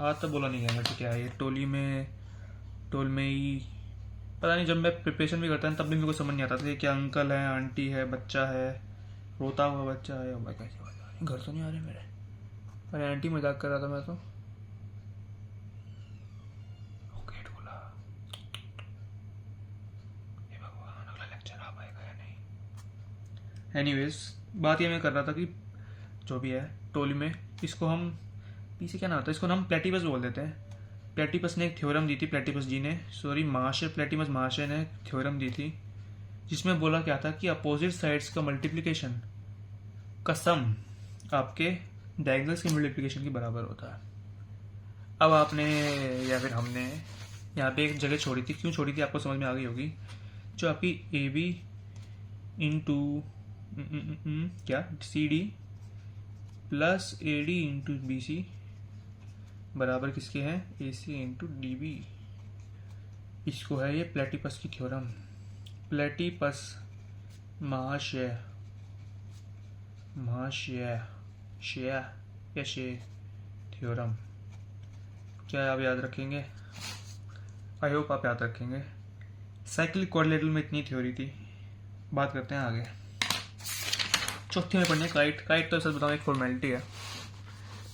आज तो बोला नहीं गया कि क्या है ये टोली में, टोल में ही, पता नहीं। जब मैं प्रिपरेशन भी करता था तब भी मेरे को समझ नहीं आता था क्या अंकल है, आंटी है, बच्चा है, रोता हुआ बच्चा है। भाई कैसे बात आ रही? घर तो नहीं आ रहे मेरे? अरे आंटी मजाक कर रहा था मैं तो। गेट खोला। ये भगवान, अगला लेक्चर आ पाएगा या नहीं? एनीवेज, बात ये मैं कर रहा था कि जो भी है टोली में, इसको हम पीछे क्या ना होता है, इसको हम प्लेटिपस बोल देते हैं। प्लेटिपस ने एक थ्योरम दी थी, प्लेटिपस जी ने, सॉरी महाशय, प्लेटिपस महाशय ने थ्योरम दी थी, जिसमें बोला क्या था कि अपोजिट साइड्स का मल्टीप्लिकेशन का सम आपके डायगोनल्स के मल्टीप्लिकेशन के बराबर होता है। अब आपने या फिर हमने यहाँ पे एक जगह छोड़ी थी, क्यों छोड़ी थी आपको समझ में आ गई होगी। जो आपकी ए बी इंटू क्या C D plus A D into B C बराबर किसके हैं? A C into D B. इसको है ये प्लेटिपस की थ्योरम। प्लेटिपस महाशय महाशय शेया या शे थ्योरम, क्या आप याद रखेंगे? आई होप आप याद रखेंगे। साइक्लिक क्वाड्रिलेटरल में इतनी थ्योरी थी। बात करते हैं आगे। चौथी में पढ़ने काइट। काइट तो सच बताऊँ एक फॉर्मेलिटी है।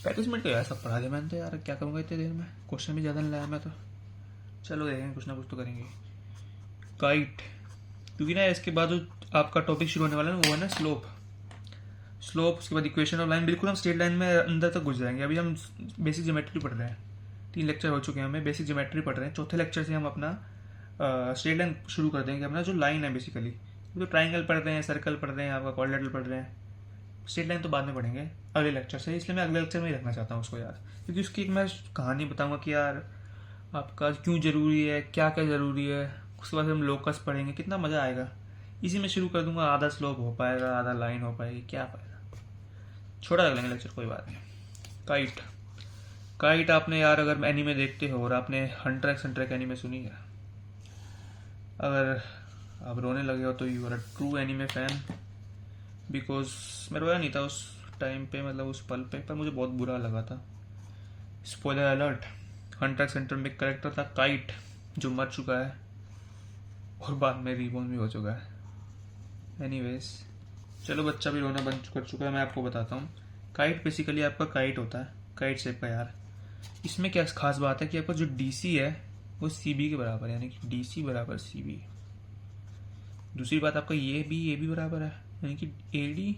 35 मिनट का यार सब पढ़ा दिया मैंने तो यार, क्या करूँगा इतने देर में? क्वेश्चन भी ज़्यादा नहीं लाया मैं तो। चलो देखेंगे, कुछ ना कुछ तो करेंगे। काइट, क्योंकि ना इसके बाद जो आपका टॉपिक शुरू होने वाला है वो है ना स्लोप। उसके बाद इक्वेशन ऑफ लाइन। बिल्कुल हम स्ट्रेट लाइन में अंदर तक घुस जाएंगे। अभी हम बेसिक ज्योमेट्री पढ़ रहे हैं, 3 लेक्चर हो चुके हैं, हमें बेसिक ज्योमेट्री पढ़ रहे हैं। चौथे लेक्चर से हम अपना स्ट्रेट लाइन शुरू कर देंगे। अपना जो लाइन है बेसिकली, तो ट्राइंगल पढ़ रहे हैं, सर्कल पढ़ रहे हैं, आपका क्वाड्रिलेटरल पढ़ रहे हैं। स्ट्रेट लाइन तो बाद में पढ़ेंगे अगले लेक्चर से, इसलिए मैं अगले लेक्चर में ही रखना चाहता हूँ उसको यार, क्योंकि उसकी एक मैं कहानी बताऊंगा कि यार आपका क्यों ज़रूरी है, क्या क्या ज़रूरी है। उसके बाद हम लोकस पढ़ेंगे, कितना मज़ा आएगा। इसी में शुरू कर दूंगा, आधा स्लोप हो पाएगा, आधा लाइन हो पाएगी, क्या फायदा। छोटा रख लेंगे लेक्चर, कोई बात नहीं। काइट। काइट आपने यार अगर एनीमे देखते हो और आपने हंटर एक्स हंटर एनीमे सुनी है, अगर आप रोने लगे हो तो you are a true anime fan. Because मैं रोया नहीं था उस टाइम पे, मतलब उस पल पे, पर मुझे बहुत बुरा लगा था। Spoiler alert, Hunter x Hunter में एक करेक्टर था काइट जो मर चुका है और बाद में रीबॉर्न भी हो चुका है। एनीवेज, चलो बच्चा भी रोना बंद कर चुका है। मैं आपको बताता हूँ। काइट बेसिकली आपका काइट होता है, काइट शेप का यार। इसमें क्या खास बात है कि आपका जो डीसी है वो सीबी के बराबर है, यानी कि डीसी बराबर सीबी। दूसरी बात आपका ये भी बराबर है, यानी कि AD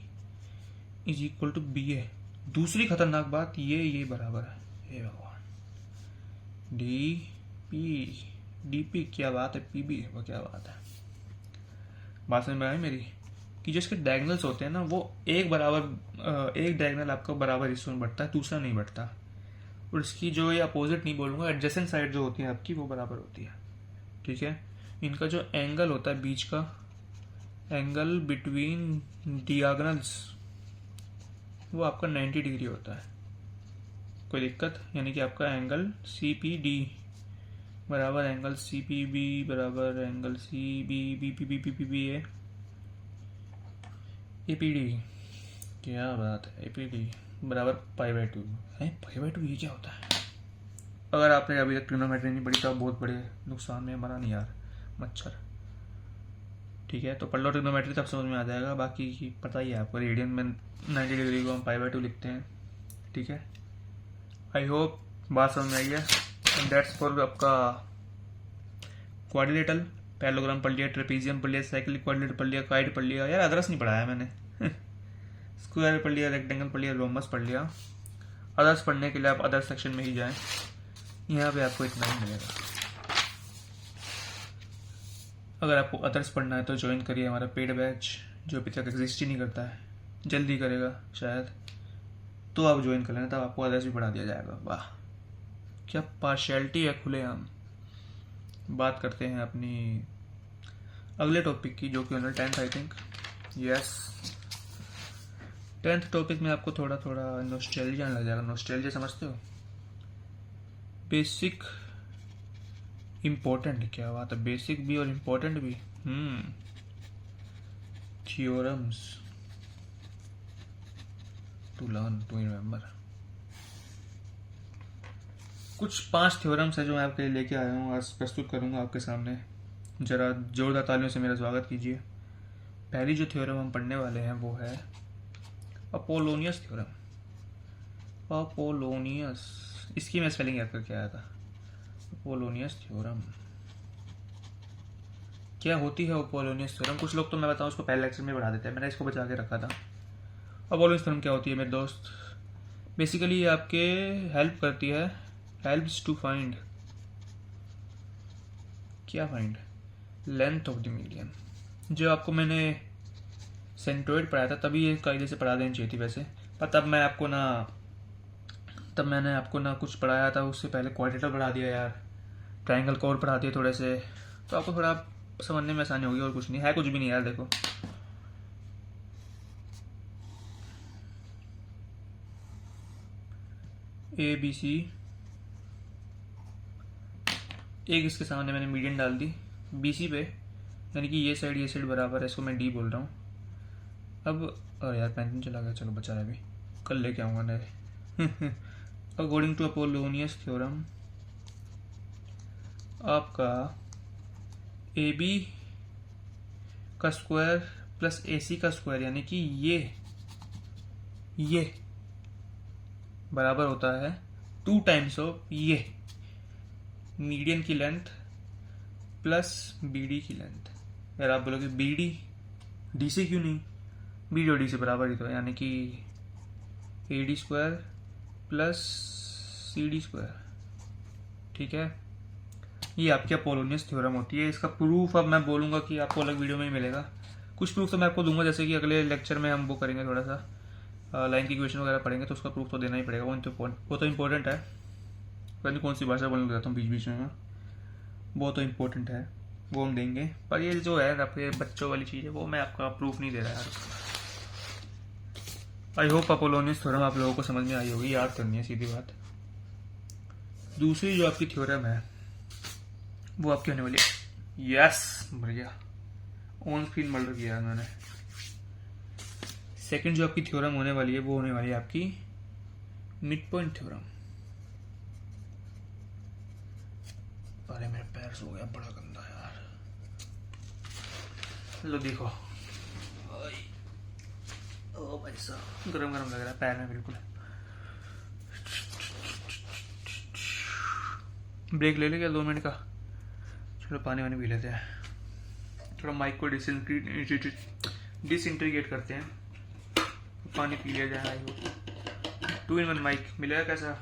is equal to BA ए। दूसरी खतरनाक बात ये बराबर है, हे भगवान। डी पी क्या बात है, पीबी वो क्या बात है। बात समझ में आई मेरी? कि जो इसके डायगनल्स होते हैं ना, वो एक डायगनल आपका बराबर हिस्सों में बढ़ता है, दूसरा नहीं बढ़ता। और इसकी जो ये अपोजिट नहीं बोलूँगा, एडजेसेंट साइड जो होती है आपकी वो बराबर होती है, ठीक है। इनका जो एंगल होता है बीच का, एंगल बिटवीन डियागनल्स, वो आपका 90 डिग्री होता है। कोई दिक्कत? यानी कि आपका एंगल सी पी डी बराबर एंगल सी पी बी बराबर angle C B B P B P P B A P D. क्या बात है, ए पी डी बराबर π/2 है। π/2 ये क्या होता है? अगर आपने अभी तक ट्रिग्नोमेट्री नहीं पढ़ी तो आप बहुत बड़े नुकसान में, हमारा नहीं यार, मच्छर। ठीक है, तो पढ़ लो ट्रिग्नोमेट्री, तब समझ में आ जाएगा। बाकी की पता ही है आपको, रेडियन में 90 डिग्री को हम π/2 लिखते हैं, ठीक है। आई होप बात समझ में आई है। एंड दैट्स फॉर आपका क्वाड्रिलेटरल। पैरेललोग्राम पढ़ लिया, ट्रेपीजियम पढ़ लिया, साइक्लिक क्वाड्रिलेटरल पढ़ लिया, काइट पढ़ लिया। यार अदरस नहीं पढ़ाया मैंने। स्क्वायर पढ़ लिया, रेक्टेंगल पढ़ लिया, रोमस पढ़ लिया। अदर्स पढ़ने के लिए आप अदर सेक्शन में ही जाएं, यहाँ पे आपको इतना ही मिलेगा। अगर आपको अदर्स पढ़ना है तो ज्वाइन करिए हमारा पेड बैच, जो अभी तक एग्जिस्ट ही नहीं करता है, जल्दी करेगा शायद, तो आप ज्वाइन कर लेना, तब आपको अदर्स भी पढ़ा दिया जाएगा। वाह क्या पार्शियलिटी है खुलेआम। बात करते हैं अपनी अगले टॉपिक की, जो कि honour 10th I think. Yes, 10th topic में आपको थोड़ा थोड़ा नॉस्टैल्जिया लग जाएगा। नॉस्टैल्जिया समझते हो? बेसिक इम्पोर्टेंट, क्या बात है, बेसिक भी और इम्पोर्टेंट भी। Theorems to learn to remember. कुछ 5 थ्योरम्स है जो मैं आपके लिए लेके आया हूँ, आज प्रस्तुत करूँगा आपके सामने। जरा जोरदार तालियों से मेरा स्वागत कीजिए। पहली जो थ्योरम हम पढ़ने वाले हैं वो है अपोलोनियस थ्योरम। अपोलोनियस, इसकी मैं स्पेलिंग याद करके आया था। अपोलोनियस थ्योरम क्या होती है? अपोलोनियस थ्योरम, कुछ लोग तो मैं बताऊँ उसको पहले लेक्चर में पढ़ा देते हैं, मैंने इसको बचा के रखा था। अपोलोनियस थ्योरम क्या होती है मेरे दोस्त? बेसिकली ये आपके हेल्प करती है, हेल्प्स टू फाइंड, क्या find? Length of the median. जो आपको मैंने सेंट्रोइड पढ़ाया था, तभी ये कायदे से पढ़ा देनी चाहिए थी वैसे, पर तब मैंने आपको ना कुछ पढ़ाया था, उससे पहले क्वाड्रेटर पढ़ा दिया यार, ट्राइंगल कोड पढ़ा दिया थोड़े से, तो आपको थोड़ा समझने में आसानी होगी, और कुछ नहीं है, कुछ भी नहीं यार। देखो ABC, एक इसके सामने मैंने मीडियन डाल दी BC पे, यानी कि ये साइड बराबर है, इसको मैं D बोल रहा हूँ। अब अरे यार पेंटिंग चला गया, चलो बचा है अभी, कल लेके आऊँगा नए। अकॉर्डिंग टू अपोलोनियस थ्योरम आपका ए बी का स्क्वायर प्लस ए सी का स्क्वायर यानी कि ये बराबर होता है 2 टाइम्स ऑफ ये मीडियन की लेंथ प्लस बी डी की लेंथ। यार आप बोलोगे बी डी से क्यों नहीं, बी डी और डी से बराबर ही तो है, यानी कि A D square plus C D square. ठीक है, ये आपकी अपोलोनियस थ्योरम होती है। इसका प्रूफ अब मैं बोलूँगा कि आपको अलग वीडियो में ही मिलेगा। कुछ प्रूफ तो मैं आपको दूंगा, जैसे कि अगले लेक्चर में हम वो करेंगे, थोड़ा सा लाइन की इक्वेशन वगैरह पढ़ेंगे, तो उसका प्रूफ तो देना ही पड़ेगा, वो तो इम्पोर्टेंट है। पता नहीं कौन सी भाषा बोलने जाता हूँ बीच बीच में, वो तो इम्पोर्टेंट है, वो हम देंगे। पर ये जो है आपके बच्चों वाली चीज़ है, वो मैं आपका प्रूफ नहीं दे रहा यार। आई होप अपोलोनियस थ्योरम आप लोगों को समझ में आई होगी, याद करनी है सीधी बात। दूसरी जो आपकी थ्योरम है वो आपकी होने वाली है, यस बढ़िया, ऑन स्क्रीन मर्डर किया मैंने। सेकंड जो आपकी थ्योरम होने वाली है वो होने वाली है आपकी मिड पॉइंट थ्योरम। अरे मेरा पैर सो गया, बड़ा गंदा यार। लो देखो, ओ भाई साहब गरम गरम लग रहा है पैर में बिल्कुल। ब्रेक ले क्या 2 मिनट का? चलो पानी वानी पी लेते हैं, थोड़ा माइक को डिसइंटीग्रेट करते हैं, पानी पी लिया जाए। 2 in 1 माइक मिलेगा कैसा?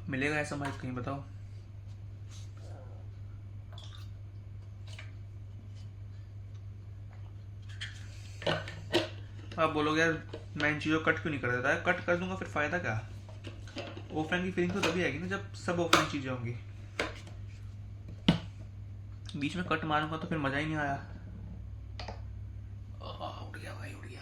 मिलेगा ऐसा माइक कहीं, बताओ। आप बोलोगे यार मैं इन चीज़ों कट क्यों नहीं कर देता है? कट कर दूंगा फिर फायदा क्या? ऑफलाइन की फीलिंग तो तभी आएगी ना जब सब ऑफलाइन चीजें होंगी। बीच में कट मारूंगा तो फिर मजा ही नहीं आया। उठ गया भाई, उठ गया।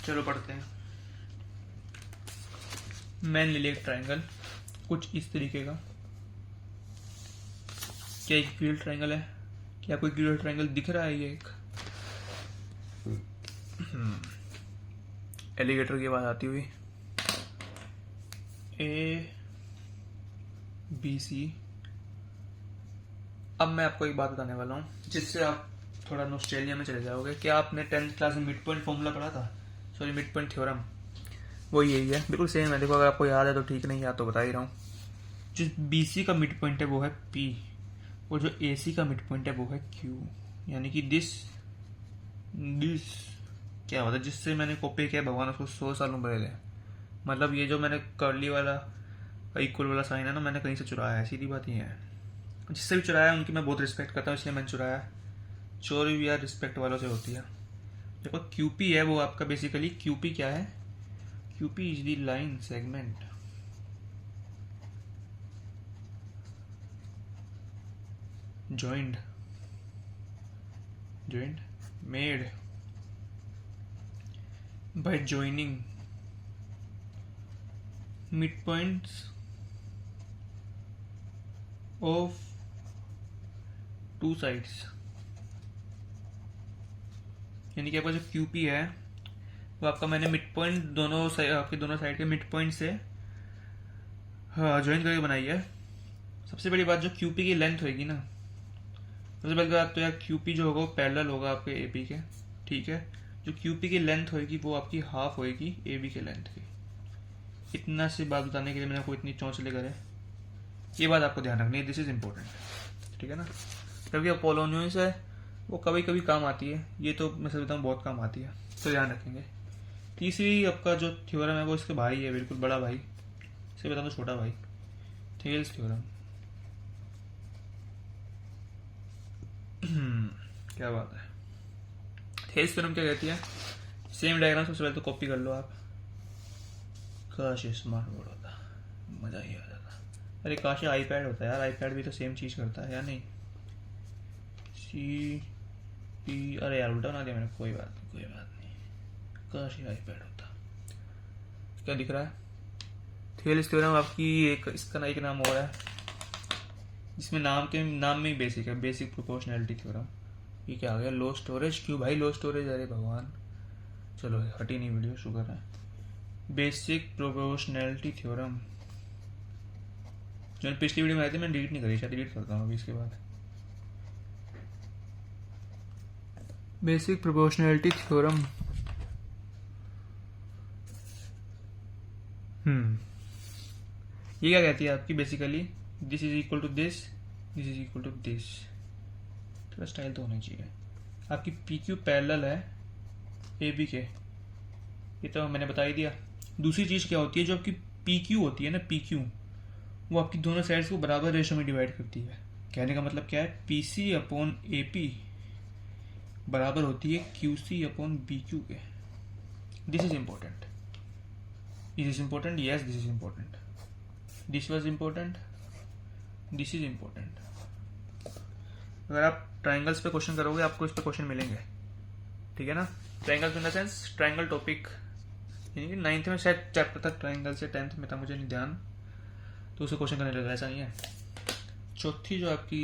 चलो पढ़ते हैं। मैंने ले लिया एक ट्राइंगल कुछ इस तरीके का। क्या एक गिल्ड ट्राइंगल है? क्या कोई गिल्ड ट्राइंगल दिख रहा है? ये एक एलिगेटर की बात आती हुई, ए बी सी। अब मैं आपको एक बात बताने वाला हूँ जिससे आप थोड़ा नॉस्टैल्जिया में चले जाओगे। क्या आपने 10th क्लास में मिड पॉइंट फॉर्मूला पढ़ा था? Sorry, mid point theorem. वो यही है, बिल्कुल सेम है। देखो अगर आपको याद है तो ठीक, नहीं याद तो बता ही रहा हूँ। जो बी सी का मिड पॉइंट है वो है पी, और जो ए सी का मिड पॉइंट है वो है क्यू। यानी कि दिस क्या होता है, जिससे मैंने कॉपी किया, भगवान उसको 100 साल उम्र दे। मतलब ये जो मैंने कर्ली वाला इक्वल वाला साइन है ना, मैंने कहीं से चुराया है, सीधी बात ये है। जिससे भी चुराया है उनकी मैं बहुत रिस्पेक्ट करता हूँ, इसलिए मैंने चुराया है। चोरी भी यार रिस्पेक्ट वालों से होती है। देखो क्यूपी है वो आपका, बेसिकली क्यूपी क्या है? QP is the line segment joined made by joining midpoints of two sides। यानी कि आपका जो क्यूपी है वो आपका मैंने मिड पॉइंट दोनों आपके दोनों साइड के मिड पॉइंट से ज्वाइन करके बनाई है। सबसे बड़ी बात, जो क्यूपी की लेंथ होगी ना, सबसे पहले बात तो यार क्यूपी जो होगा वो पैरेलल होगा आपके एपी के। ठीक है, जो क्यूपी की लेंथ होगी वो आपकी हाफ होगी एबी के लेंथ की। इतना सी बात बताने के लिए मैंने आपको इतनी चौंचले करे, ये बात आपको ध्यान रखनी है, दिस इज इम्पोर्टेंट। ठीक है ना, क्योंकि अपोलोनियस है वो कभी कभी काम आती है, ये तो मैं सच बताऊँ बहुत काम आती है, तो ध्यान रखेंगे। तीसरी आपका जो थ्योरम है वो इसके भाई है, बिल्कुल बड़ा भाई, इसे बता दो छोटा भाई, थेल्स थ्योरम। क्या बात है। थेल्स थ्योरम क्या कहती है? सेम डायग्राम सबसे पहले तो कॉपी कर लो आप। काश स्मार्ट बोर्ड होता, मजा ही आ जाता। अरे काश आईपैड होता यार, आईपैड भी तो सेम चीज करता है या नहीं? सी पी, अरे यार उल्टा बना दिया मैंने, कोई बात नहीं। काश आईपैड होता। क्या दिख रहा है? थेल्स थ्योरम आपकी इसका एक नाम और है जिसमें नाम में ही बेसिक है, बेसिक प्रोपोर्शनैलिटी थ्योरम। ये क्या आ गया? लो स्टोरेज। क्यों भाई लो स्टोरेज? अरे भगवान, चलो हटी नहीं वीडियो, शुगर है। बेसिक प्रोपोर्शनैलिटी थ्योरम जो पिछली वीडियो में आई थी, मैंने डिलीट नहीं करी, शायद डिलीट करता हूँ अभी इसके बाद। Basic proportionality theorem. ये क्या कहती है आपकी? Basically this is equal to this, this is equal to this. थोड़ा स्टाइल तो होना चाहिए। आपकी पी क्यू पैरेलल है ए बी के, ये तो मैंने बता ही दिया। दूसरी चीज़ क्या होती है? जो आपकी पी क्यू होती है ना, पी क्यू, वो आपकी दोनों साइड्स को बराबर रेशो में डिवाइड करती है। कहने का मतलब क्या है? P C upon A P बराबर होती है Q C upon B Q के। This is important. Is is important? Yes, this is important. This was important, this is important. अगर आप ट्राइंगल्स पे क्वेश्चन करोगे आपको इस पे क्वेश्चन मिलेंगे, ठीक है ना? Triangles in the sense triangle topic, यानी कि 9th में शायद चैप्टर तक ट्राइंगल से, 10th में था मुझे नहीं ध्यान, तो उसे क्वेश्चन करने लगा, ऐसा नहीं है। चौथी जो आपकी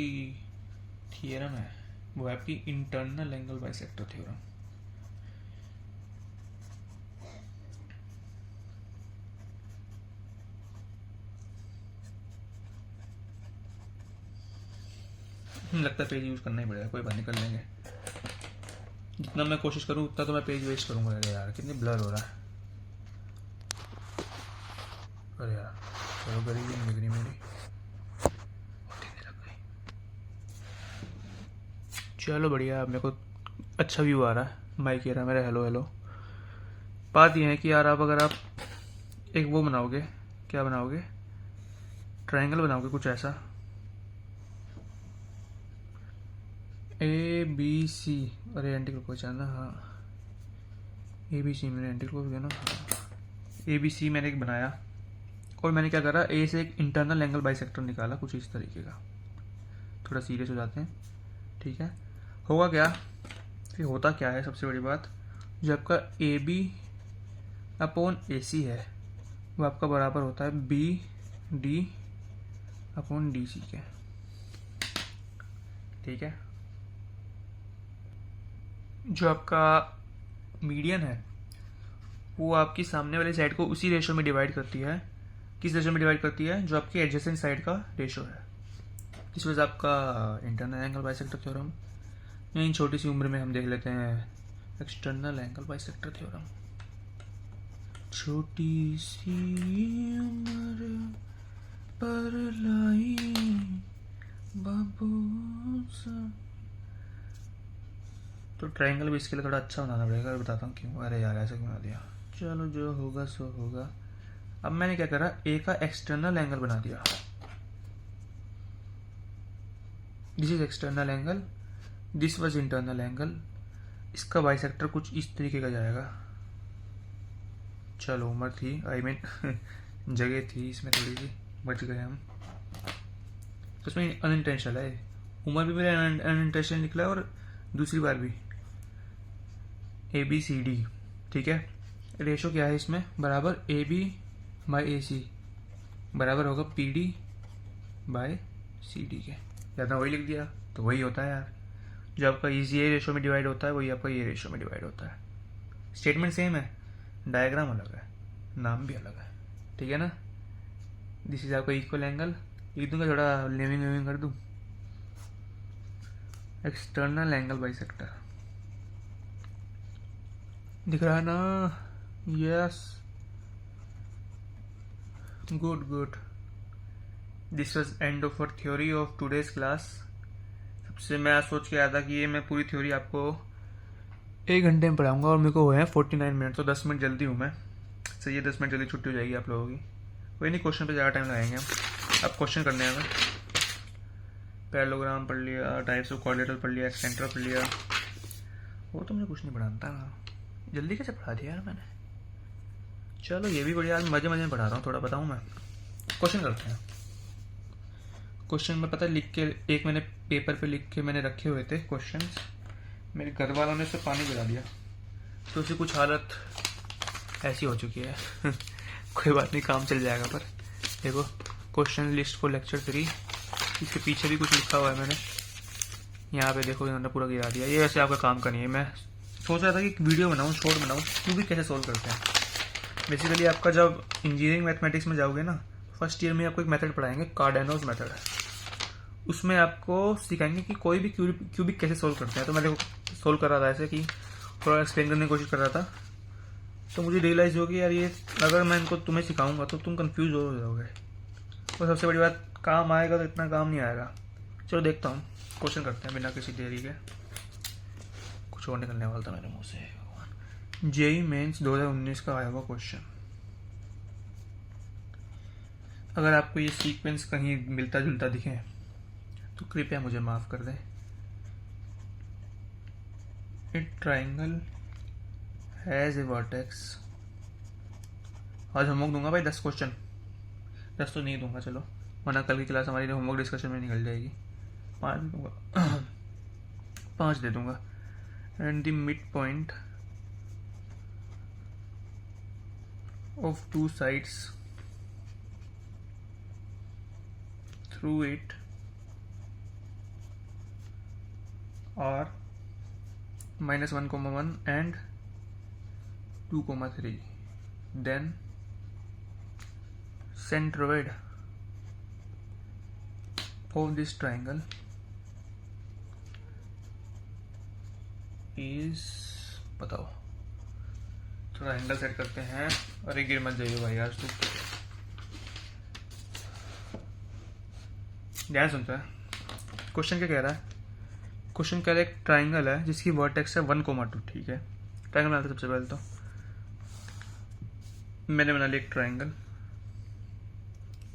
थियरम है वो है आपकी इंटरनल एंगल बाइसेक्टर थ्योरम। लगता है पेज यूज करना ही पड़ेगा, कोई बात नहीं, कर लेंगे। जितना मैं कोशिश करूँ उतना तो मैं पेज वेस्ट करूंगा। अरे यार कितनी ब्लर हो रहा है। अरे यार चलो, गरीबी नहीं दिख रही मेरी। चलो बढ़िया, मेरे को अच्छा व्यू आ रहा है, माइक कह रहा है मेरा हेलो हेलो। बात यह है कि यार आप अगर आप एक वो बनाओगे, क्या बनाओगे? ट्रायंगल बनाओगे कुछ ऐसा, ए बी सी। अरे एंटी क्लॉकवाइज ना, हाँ ए बी सी मैंने एंटी क्लॉकवाइज ना, हाँ ए बी सी मैंने एक बनाया और मैंने क्या करा? ए से एक इंटरनल एंगल बाइसेक्टर निकाला कुछ इस तरीके का। थोड़ा सीरियस हो जाते हैं, ठीक है? होगा क्या? फिर होता क्या है? सबसे बड़ी बात, जो आपका ए बी अपॉन ए सी है वो आपका बराबर होता है B D upon D C के, ठीक है? जो आपका मीडियन है वो आपकी सामने वाली साइड को उसी रेशो में डिवाइड करती है। किस रेशो में डिवाइड करती है? जो आपकी एडजेसेंट साइड का रेशो है। इस वजह से आपका इंटरनल एंगल बाइसेक्टर थ्योरम। इन छोटी सी उम्र में हम देख लेते हैं एक्सटर्नल एंगल बाइसेक्टर थ्योरम। छोटी सी उम्र पर लाई बाबू सा। तो ट्रायंगल भी इसके लिए थोड़ा अच्छा बनाना पड़ेगा, बताता हूँ क्यों। अरे यार ऐसा क्यों बना दिया? चलो जो होगा सो होगा। अब मैंने क्या करा? ए का एक्सटर्नल एंगल बना दिया। This is external angle, this was internal angle. इसका बाइसेक्टर कुछ इस तरीके का जाएगा। चलो उम्र थी, आई मीन जगह थी इसमें थोड़ी सी, बच गए हम। तो इसमें अनइंटेंशनल है, उम्र भी मेरा अनइंटेंशनल निकला और दूसरी बार भी ए बी सी डी, ठीक है? रेशो क्या है इसमें? बराबर A B by A C बराबर होगा P D by C D के। या तो वही लिख दिया, तो वही होता है यार। जो आपका इजी ए रेशो में डिवाइड होता है वही आपका ये रेशो में डिवाइड होता है। स्टेटमेंट सेम है, डायग्राम अलग है, नाम भी अलग है, ठीक है ना? दिस इज आपका इक्वल एंगल। लिख दूंगा, थोड़ा नेमिंग वेमिंग कर दूं। एक्सटर्नल एंगल बाइसेक्टर दिख रहा है ना? Yes, good good. This was end of our theory of today's class. सबसे मैं सोच के आया था कि ये मैं पूरी थ्योरी आपको 1 घंटे में पढ़ाऊंगा और मेरे को हुए हैं 49 मिनट, तो 10 मिनट जल्दी हूँ मैं। सही है, 10 मिनट जल्दी छुट्टी हो जाएगी आप लोगों की। कोई नहीं, क्वेश्चन पे ज़्यादा टाइम लगाएंगे हम। अब क्वेश्चन करने हैं हमें। पैरेललोग्राम पढ़ लिया, टाइप्स ऑफ क्वाड्रिलेटरल पढ़ लिया, एक्सटेंटर पढ़ लिया। वो तो मुझे कुछ नहीं पढ़ाता ना, जल्दी कैसे पढ़ा दिया यार मैंने। चलो ये भी बढ़िया, आज मजे मजे में पढ़ा रहा हूँ। थोड़ा बताऊँ मैं? क्वेश्चन करते हैं। क्वेश्चन में पता है लिख के, एक मैंने पेपर पे लिख के मैंने रखे हुए थे क्वेश्चंस, मेरे घर वालों ने उससे पानी गिरा दिया, तो उसकी कुछ हालत ऐसी हो चुकी है कोई बात नहीं, काम चल जाएगा। पर देखो, क्वेश्चन लिस्ट फॉर लेक्चर 3, इसके पीछे भी कुछ लिखा हुआ है मैंने, यहाँ पे देखो इन्होंने पूरा गिरा दिया। ये वैसे आपका काम का नहीं है। मैं सोच रहा था कि एक वीडियो बनाऊँ, शॉर्ट बनाऊँ, क्यूबिक कैसे सोल्व करते हैं। बेसिकली आपका जब इंजीनियरिंग मैथमेटिक्स में जाओगे ना, फर्स्ट ईयर में आपको एक मेथड पढ़ाएंगे, कार्डेनोज मेथड। उसमें आपको सिखाएंगे कि कोई भी क्यूबिक कैसे सोल्व करते हैं। तो मैं देखो सोल्व कर रहा था ऐसे कि थोड़ा एक्सप्लेन करने की कोशिश कर रहा था, तो मुझे रियलाइज़ हो कि यार ये अगर मैं इनको तुम्हें सिखाऊंगा तो तुम कंफ्यूज हो जाओगे। और सबसे बड़ी बात, काम आएगा तो इतना काम नहीं आएगा। चलो देखता हूँ, क्वेश्चन करते हैं बिना किसी देरी के। कुछ और निकलने वाला था मेरे मुंह से। जेईई मेंस 2019 का आया हुआ क्वेश्चन। अगर आपको ये सीक्वेंस कहीं मिलता जुलता दिखे तो कृपया मुझे माफ कर दें। It triangle has a vertex. आज होमवर्क दूंगा भाई 10 क्वेश्चन, 10 तो नहीं दूंगा चलो, वरना कल की क्लास हमारी होमवर्क डिस्कशन में निकल जाएगी। 5 दूंगा 5 दे दूंगा। And the mid point of 2 sides through it are -1,1 and 2,3. Then centroid of this triangle is, बताओ। ट्राइंगल सेट करते हैं। अरे गिर मत जाइए भाई आज तू, ध्यान सुनता है। क्वेश्चन क्या कह रहा है? क्वेश्चन कह रहा है एक ट्राइंगल है जिसकी वर्टेक्स है 1,2। ठीक है, ट्राइंगल बनाते सबसे पहले तो मैंने बना लिया एक ट्राइंगल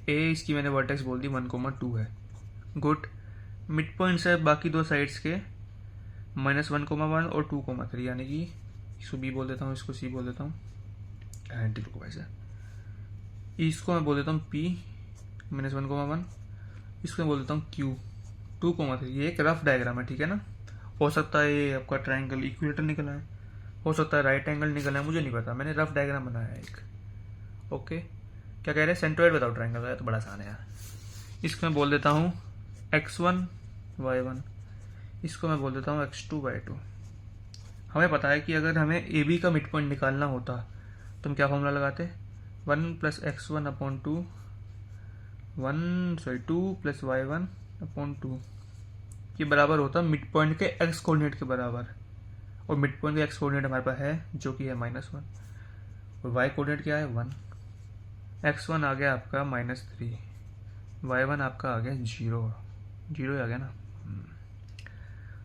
ए, इसकी मैंने वर्टेक्स बोल दी 1,2 है। गुड। मिड पॉइंट्स है बाकी 2 साइड्स के -1,1 और 2,3, यानी कि इसको बी बोल देता हूँ, इसको सी बोल देता हूँ। रुको वैसे, इसको मैं बोल देता हूँ पी -1,1, इसको मैं बोल देता हूँ क्यू 2,3। ये एक रफ डायग्राम है, ठीक है ना। हो सकता है ये आपका ट्राइंगल इक्वेटर निकला है, हो सकता है राइट एंगल निकला है, मुझे नहीं पता। मैंने रफ डायग्राम बनाया है एक। ओके, क्या कह रहे हैं? सेंट्रोइड बताओ ट्राइंगल का, तो बड़ा आसान है यार। इसको मैं बोल देता हूँ x1 y1, इसको मैं बोल देता हूँ x2 y2। हमें पता है कि अगर हमें ए बी का मिड पॉइंट निकालना होता तो हम क्या फॉर्मूला लगाते? 1 + x1/2 2 + y1/2 ये बराबर होता मिड पॉइंट के एक्स कोऑर्डिनेट के बराबर। और मिड पॉइंट का एक्स कोऑर्डिनेट हमारे पास है जो कि है -1, और वाई कोऑर्डिनेट क्या है 1। x1 आ गया आपका -3, y1 आपका आ गया 0 आ गया ना।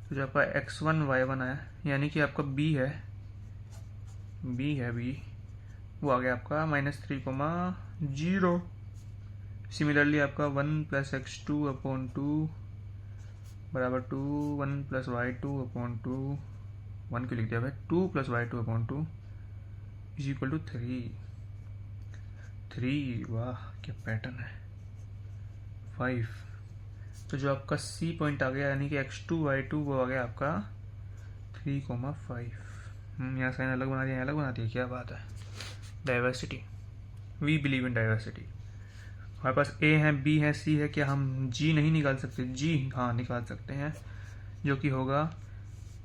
तो जो आपका x1 y1 आया, यानी कि आपका b है b, वो आ गया आपका -3,0। सिमिलरली आपका 1 + x2/2 बराबर 2, 1 + y2/2, 1 क्यों लिख दिया भाई, 2 + y2/2 = 3। वाह क्या पैटर्न है। 5। तो जो आपका सी पॉइंट आ गया, यानी कि x2 y2 वो आ गया आपका 3,5। यहाँ साइन अलग बना दिया, अलग बना दिया, क्या बात है। Diversity, we believe in diversity. हमारे पास ए है, बी है, सी है, क्या हम जी नहीं निकाल सकते? जी हाँ निकाल सकते हैं, जो कि होगा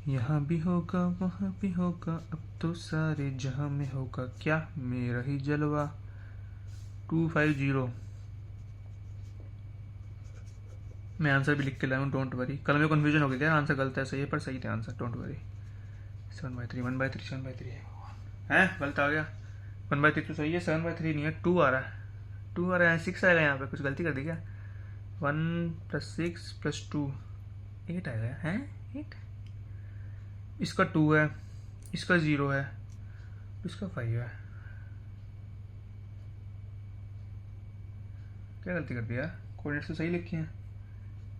यहाँ भी होगा वहाँ भी होगा, अब तो सारे जहाँ में होगा क्या मेरा ही जलवा। 250। मैं आंसर भी लिख के लाया हूँ, डोंट वरी। कल में कन्फ्यूजन हो गई थी, आंसर गलत है सही है, पर सही थे आंसर, डोंट वरी। 7/3 1/3 7/3 है, गलत आ गया। 1/3 तो सही है, 7/3 नहीं है, 2 आ रहा है, 2 आ रहा है, 6 आएगा यहाँ पे, कुछ गलती कर दी क्या? 1 + 6 + 2 8 आएगा है, 8। इसका 2 है, इसका 0 है, इसका 5 है। क्या गलती कर दिया? कोऑर्डिनेट्स तो सही लिखे हैं।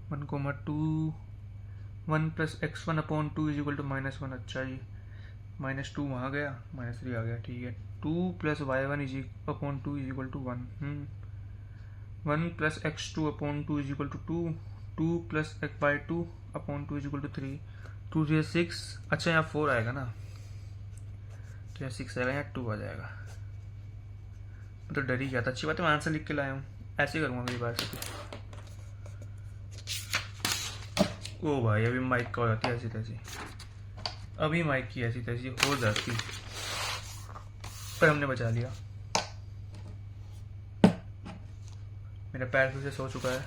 1,2 1 + x1/2 = -1। अच्छा जी, -2 वहाँ गया, -3 आ गया, ठीक है। 2 + y1/2 = 1। 1 + x2/2 = 2, 2 + y2/2 = 3, 2 से 6। अच्छा यहाँ 4 आएगा ना, तो यहाँ 6 आएगा, यहाँ 2 आ जाएगा। मैं तो डर ही गया था। अच्छी बात है मैं आंसर लिख के लाया हूँ, ऐसे ही करूँगा अगली बार से। ओ भाई अभी माइक का हो जाती है ऐसी तैसी, अभी माइक की ऐसी तैसी हो जाती, पर हमने बचा लिया। मेरा पैर फिर से सो चुका है।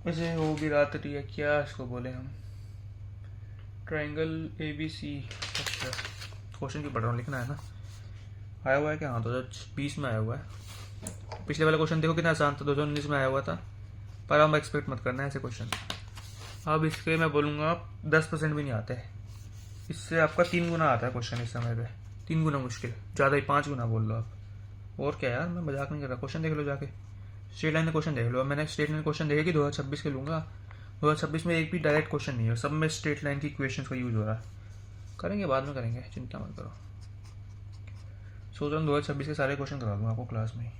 वैसे हो भी रात रही है, क्या इसको बोले हम, ट्राइंगल ABC। अच्छा क्वेश्चन क्यों पढ़ रहा हूँ, लिखना है ना। आया हुआ है क्या? हाँ 2020 में आया हुआ है। पिछले वाला क्वेश्चन देखो कितना आसान था, 2019 में आया हुआ था। पर अब एक्सपेक्ट मत करना है ऐसे क्वेश्चन। अब इसके मैं बोलूँगा 10% भी नहीं आते, इससे आपका 3 गुना आता है क्वेश्चन इस समय पे। 3 गुना मुश्किल, ज़्यादा ही 5 गुना बोल लो आप। और क्या यार, मैं मजाक नहीं कर रहा। क्वेश्चन देख लो जाके, स्ट्रेट लाइन में क्वेश्चन देख लो। अब मैंने स्ट्रेट लाइन क्वेश्चन देखे कि 2026 के लूँगा, 2026 में एक भी डायरेक्ट क्वेश्चन नहीं है, सब में स्ट्रेट लाइन की इक्वेशंस का यूज़ हो रहा है। करेंगे बाद में करेंगे, चिंता मत करो। सोच रहा हूँ 2026 के सारे क्वेश्चन करा दूँगा आपको क्लास में।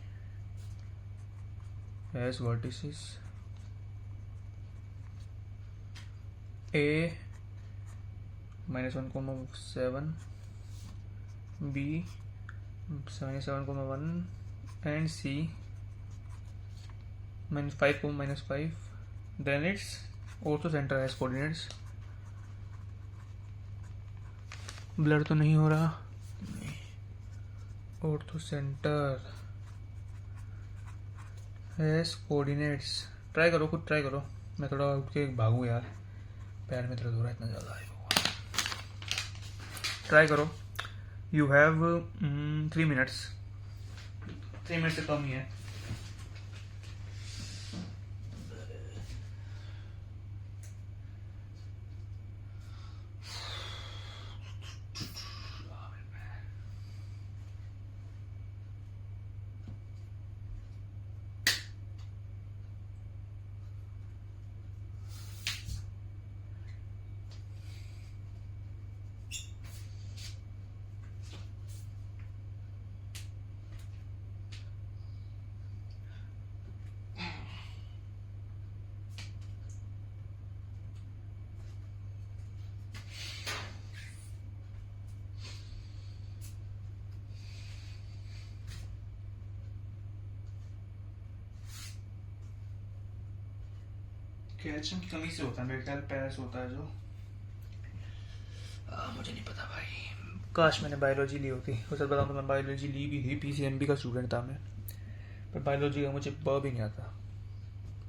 S vertices A -1,7 B -7,1 and C -5, then its ortho center has coordinates। Blur तो नहीं हो रहा, ortho centre has coordinates. Try करो, खुद ट्राई करो। मैं थोड़ा उठ के भागूँ यार, पैर में दर्द हो रहा है इतना ज़्यादा है। ट्राई करो। यू हैव 3 मिनट्स, 3 मिनट से कम ही है। कैल्शियम की कमी से होता है मेरे ख्याल, पैस होता है जो। मुझे नहीं पता भाई, काश मैंने बायोलॉजी ली होती। वो सच बताऊँ तो मैं बायोलॉजी ली भी थी, PCMB का स्टूडेंट था मैं, पर बायोलॉजी का मुझे ब भी नहीं आता।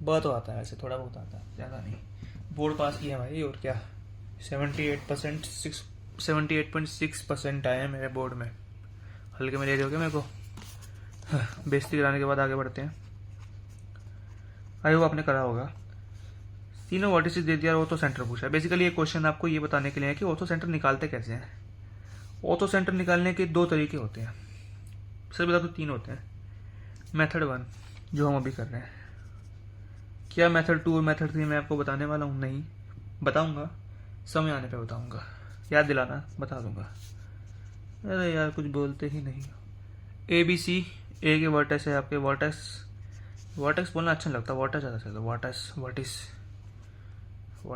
ब तो आता है वैसे, थोड़ा बहुत आता है, ज़्यादा नहीं। बोर्ड पास किया भाई, और क्या। 78.6% आए हैं मेरे बोर्ड में। हल्के में ले जाओगे मेरे को? बेइज्जती कराने के बाद आगे बढ़ते हैं। आई होप आपने करा होगा। तीनों वर्टिसेस दे दिया और ऑर्थो सेंटर पूछा है। बेसिकली ये क्वेश्चन आपको ये बताने के लिए है कि ऑर्थो सेंटर निकालते कैसे हैं। ऑर्थो सेंटर निकालने के 2 तरीके होते हैं, सर बता दो 3 होते हैं। मेथड 1 जो हम अभी कर रहे हैं, क्या मेथड 2 और मेथड 3 मैं आपको बताने वाला हूँ? नहीं बताऊँगा, समय आने पे बताऊँगा, याद दिलाना, बता दूँगा। अरे यार कुछ बोलते ही नहीं। ABC, ए के वर्टेक्स है आपके, वर्टेक्स बोलना अच्छा लगता है, वर्टेक्स ज़्यादा चलता है। व्हाट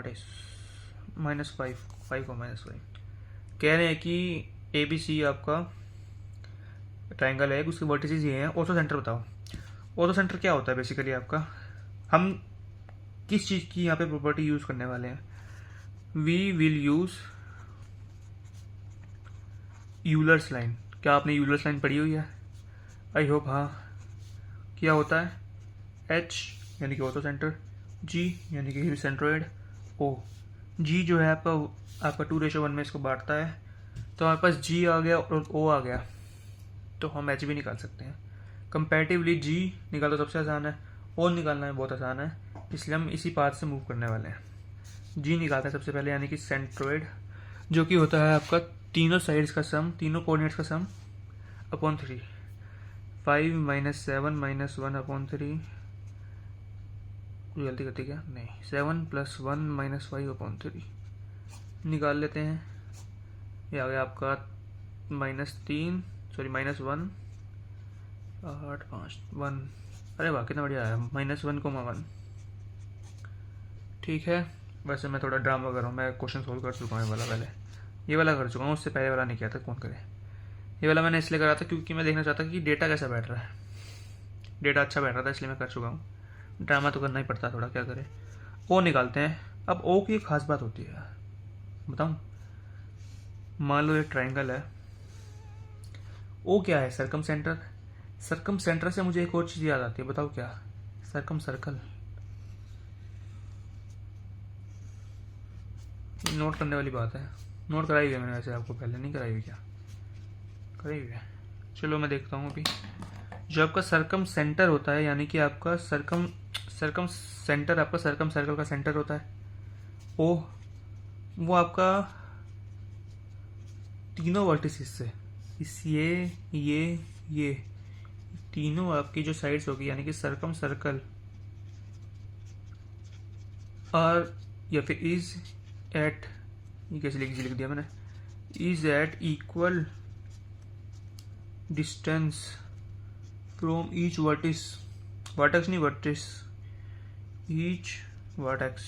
इज -5 को -5 कह रहे हैं कि ABC आपका ट्राइंगल है, उसके वर्टिसेस ये हैं। ऑर्थो सेंटर बताओ। ऑर्थो सेंटर क्या होता है बेसिकली आपका, हम किस चीज़ की यहाँ पे प्रॉपर्टी यूज़ करने वाले हैं? We will use Euler's line. क्या आपने यूलर्स लाइन पढ़ी हुई है? आई होप हाँ। क्या होता है? H यानी कि ऑर्थो सेंटर, G यानी कि सेंट्रोइड, O G जो है आपका 2:1 में इसको बांटता है, तो हमारे पास G आ गया और O आ गया, तो हम H भी निकाल सकते हैं। कंपैरेटिवली G निकालना सबसे आसान है, O निकालना बहुत आसान है, इसलिए हम इसी पाथ से मूव करने वाले हैं। G निकालते हैं सबसे पहले, यानी कि सेंट्रोइड, जो कि होता है आपका तीनों साइड्स का सम, तीनों कोऑर्डिनेट्स का सम अपॉन 3। 5 -7 -1/3, गलती करती क्या? नहीं, 7 + 1 - 5/3 निकाल लेते हैं। ये आ गया आपका -3 सॉरी -1 8 5 1। अरे वाह कितना बढ़िया आया, -1,1। ठीक है। वैसे मैं थोड़ा ड्रामा कर रहा हूँ, मैं क्वेश्चन सोल्व कर चुका हूँ ये वाला, पहले ये वाला कर चुका हूँ, उससे पहले वाला नहीं किया था, कौन करे। ये वाला मैंने इसलिए करा था क्योंकि मैं देखना चाहता कि डेटा कैसा बैठ रहा है। डेटा अच्छा बैठ रहा था इसलिए मैं कर चुका हूँ। ड्रामा तो करना ही पड़ता है थोड़ा, क्या करें। ओ निकालते हैं। अब ओ की एक खास बात होती है, बताऊँ। मान लो एक ट्राइंगल है, ओ क्या है, सरकम सेंटर। सरकम सेंटर से मुझे एक और चीज़ याद आती है, बताओ क्या। सरकम सर्कल। नोट करने वाली बात है। नोट कराई हुई है मैंने वैसे, आपको पहले नहीं कराई हुई क्या? कराई हुई है। चलो मैं देखता हूँ अभी। जो आपका सरकम सेंटर होता है, यानी कि आपका सरकम सरकम सेंटर आपका सरकम सर्कल का सेंटर होता है ओ, वो आपका तीनों वर्टिसेस से, इस ये तीनों आपकी जो साइड्स होगी, यानी कि सरकम सर्कल और या फिर इज एट, ये कैसे लिख दिया मैंने, is at equal distance from each vertice, vertex नहीं वर्टिस, ईच वर्टेक्स।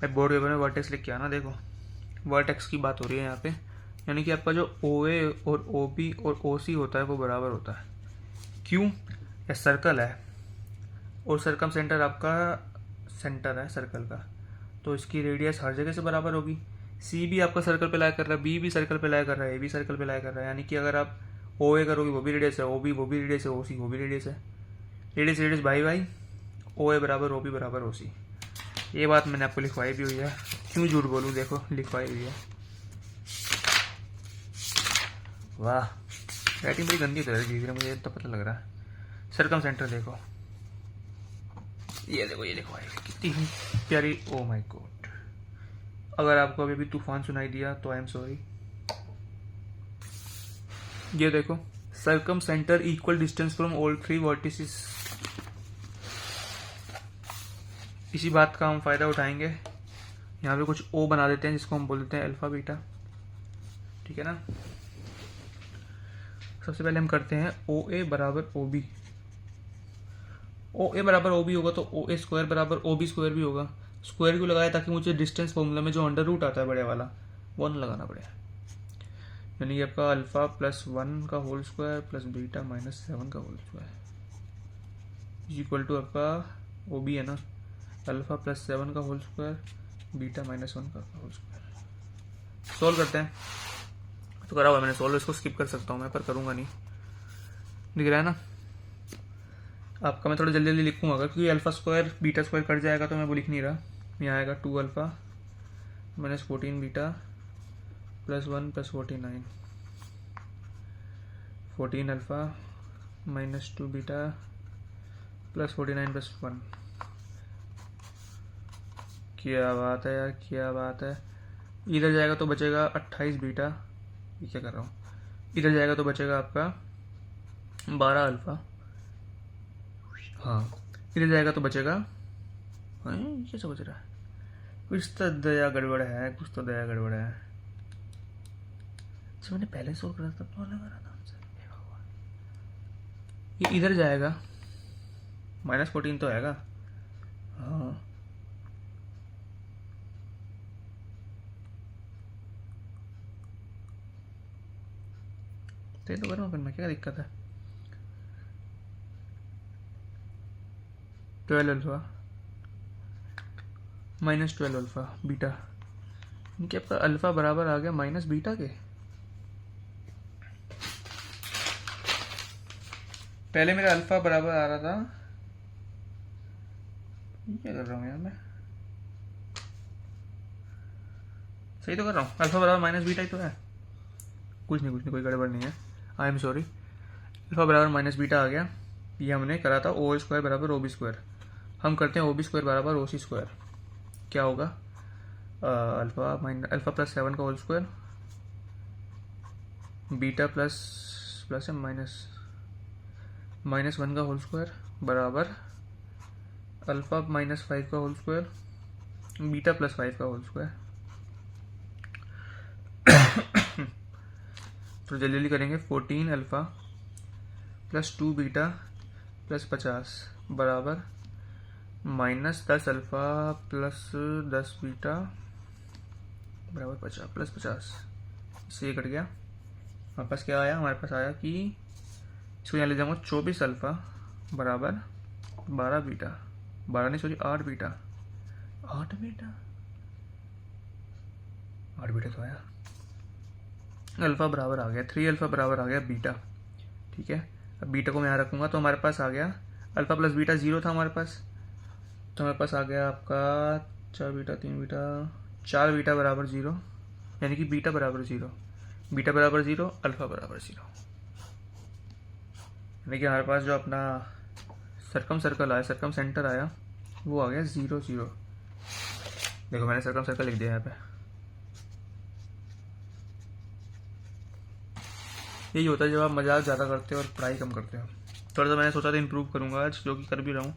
मैं बोर्ड पेपर में वर्टेक्स लिख के आना, देखो वर्टेक्स की बात हो रही है यहाँ पे। यानी कि आपका जो ओ ए और ओ बी और ओ सी होता है वो बराबर होता है। क्यों? यह सर्कल है और सरकम सेंटर आपका सेंटर है सर्कल का, तो इसकी रेडियस हर जगह से बराबर होगी। सी भी आपका सर्कल पे लाई कर रहा है, बी भी सर्कल पे लाई कर रहा है, ए भी सर्कल पे लाई कर रहा है। यानी कि अगर आप ओ ए करोगे वो भी रेडियस है, ओ बी वो भी रेडियस है, ओ सी वो भी रेडियस है। रेडियस रेडियस भाई भाई, ओ ए बराबर ओ बी बराबर ओ सी। ये बात मैंने आपको लिखवाई भी हुई है, क्यों झूठ बोलूँ, देखो लिखवाई हुई है। वाह, राइटिंग बड़ी गंदी तरह धीरे धीरे, मुझे तो पता लग रहा है। सरकम सेंटर देखो, ये देखो, ये लिखवाई कितनी प्यारी। ओ माय गॉड, अगर आपको अभी भी तूफान सुनाई दिया तो आई एम सॉरी। ये देखो, circumcentre equal distance from all three vertices. इसी बात का हम फायदा उठाएंगे। यहाँ पे कुछ ओ बना देते हैं जिसको हम बोल देते हैं अल्फा बीटा, ठीक है ना। सबसे पहले हम करते हैं ओ ए बराबर ओ बी। ओ ए बराबर ओ बी होगा तो ओ ए स्क्वायर बराबर ओ बी स्क्वायर भी होगा। स्क्वायर क्यों लगाया? ताकि मुझे डिस्टेंस फॉर्मूला में जो अंडर रूट आता है बड़े वाला, वो न लगाना पड़े। यानी कि आपका अल्फा प्लस 1 का whole square plus beta minus 7 का होल स्क्वायर इक्वल टू आपका ओ बी है ना, अल्फा प्लस 7 का होल स्क्वायर बीटा माइनस 1 का होल स्क्वायर। सॉल्व करते हैं। तो करा हुआ मैंने सॉल्व, इसको स्किप कर सकता हूँ मैं, पर करूँगा नहीं। दिख रहा है ना आपका। मैं थोड़ा जल्दी जल्दी लिखूंगा क्योंकि alpha square beta square cut जाएगा, तो मैं वो लिख नहीं रहा। यहाँ आएगा 2 alpha minus 14 beta plus 1 plus 49, 14 alpha minus 2 beta plus 49 plus 1। क्या बात है यार, क्या बात है। इधर जाएगा तो बचेगा 28 बीटा, ये क्या कर रहा हूँ, इधर जाएगा तो बचेगा आपका 12 अल्फा, हाँ इधर जाएगा तो बचेगा, कैसे बच रहा है, कुछ तो दया गड़बड़ है, कुछ तो दया गड़बड़ है। अच्छा मैंने पहले सोल्व करा था, तो लगा रहा था हमसे। ये इधर जाएगा, -14 तो आएगा, हाँ तो कर रहा हूँ, फिर मैं क्या दिक्कत है। 12 अल्फा माइनस 12 अल्फा बीटा, इनके आपका अल्फा बराबर आ गया माइनस बीटा के। पहले मेरा अल्फा बराबर आ रहा था, क्या कर रहा हूँ यार मैं, सही तो कर रहा हूँ। अल्फा बराबर माइनस बीटा ही तो है, कुछ नहीं कोई गड़बड़ नहीं है, आई एम सॉरी। अल्फा बराबर माइनस बीटा आ गया। ये हमने करा था ओ स्क्वायर बराबर ओ बी स्क्वायर, हम करते हैं ओ बी स्क्वायर बराबर ओ सी स्क्वायर। क्या होगा, अल्फा प्लस 7 का whole square beta plus plus है माइनस 1 का होल स्क्वायर बराबर अल्फा माइनस 5 का होल स्क्वायर बीटा प्लस 5 का होल स्क्वायर। तो जल्दी जल्दी करेंगे। 14 अल्फा प्लस 2 बीटा प्लस 50 बराबर माइनस 10 अल्फा प्लस 10 बीटा बराबर 50 प्लस 50, इससे ये कट गया। हमारे पास क्या आया, हमारे पास आया कि इसको यहाँ ले जाऊँगा 24 अल्फ़ा बराबर 12 बीटा, 12 नहीं सॉरी 8 बीटा, 8 बीटा, 8 बीटा तो आया। अल्फ़ा बराबर आ गया 3 अल्फ़ा बराबर आ गया बीटा। ठीक है, अब बीटा को मैं यहाँ रखूँगा तो हमारे पास आ गया अल्फ़ा प्लस बीटा 0 था हमारे पास, तो हमारे पास आ गया आपका 4 बीटा 3 बीटा 4 बीटा बराबर 0, यानी कि बीटा बराबर 0, बीटा बराबर 0 अल्फ़ा बराबर 0, यानी कि हमारे पास जो अपना सरकम सर्कल आया, सरकम सेंटर आया, वो आ गया 0 0। देखो मैंने सरकम सर्कल लिख दिया यहाँ पे। यही होता है जब आप मजाक ज़्यादा करते हो और पढ़ाई कम करते हो। थोड़ा सा मैंने सोचा था इम्प्रूव करूँगा आज, जो कि कर भी रहा हूँ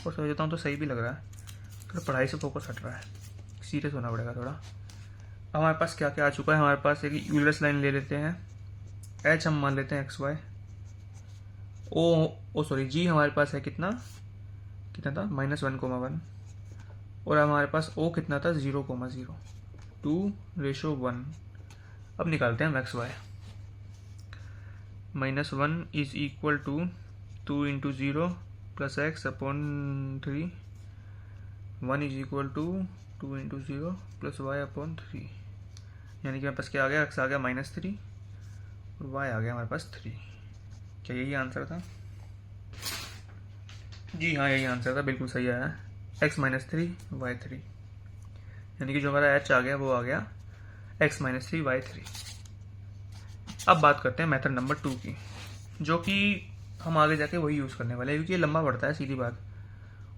और सोचता हूँ तो सही भी लग रहा है, थोड़ा पढ़ाई से फोकस हट रहा है, सीरियस होना पड़ेगा थोड़ा। अब हमारे पास क्या क्या आ चुका है, हमारे पास एक यूलर्स लाइन ले लेते हैं, एच हम मान लेते हैं एक्स वाई, ओ सॉरी जी हमारे पास है कितना था -1,1, और हमारे पास ओ कितना था 0,0, 2:1। अब निकालते हैं हम X Y. -1 is equal to 2 into 0 plus X upon 3, 1 is equal to 2 into 0 plus Y upon 3, यानी कि हमारे पास क्या आ गया, एक्स आ गया -3 और वाई आ गया हमारे पास 3। क्या यही आंसर था? जी हाँ, यही आंसर था, बिल्कुल सही आया, x -3 y 3, यानी कि जो हमारा h आ गया वो आ गया x -3 y 3। अब बात करते हैं मेथड नंबर 2 की, जो कि हम आगे जाके वही यूज़ करने वाले हैं, क्योंकि ये लंबा पड़ता है सीधी बात।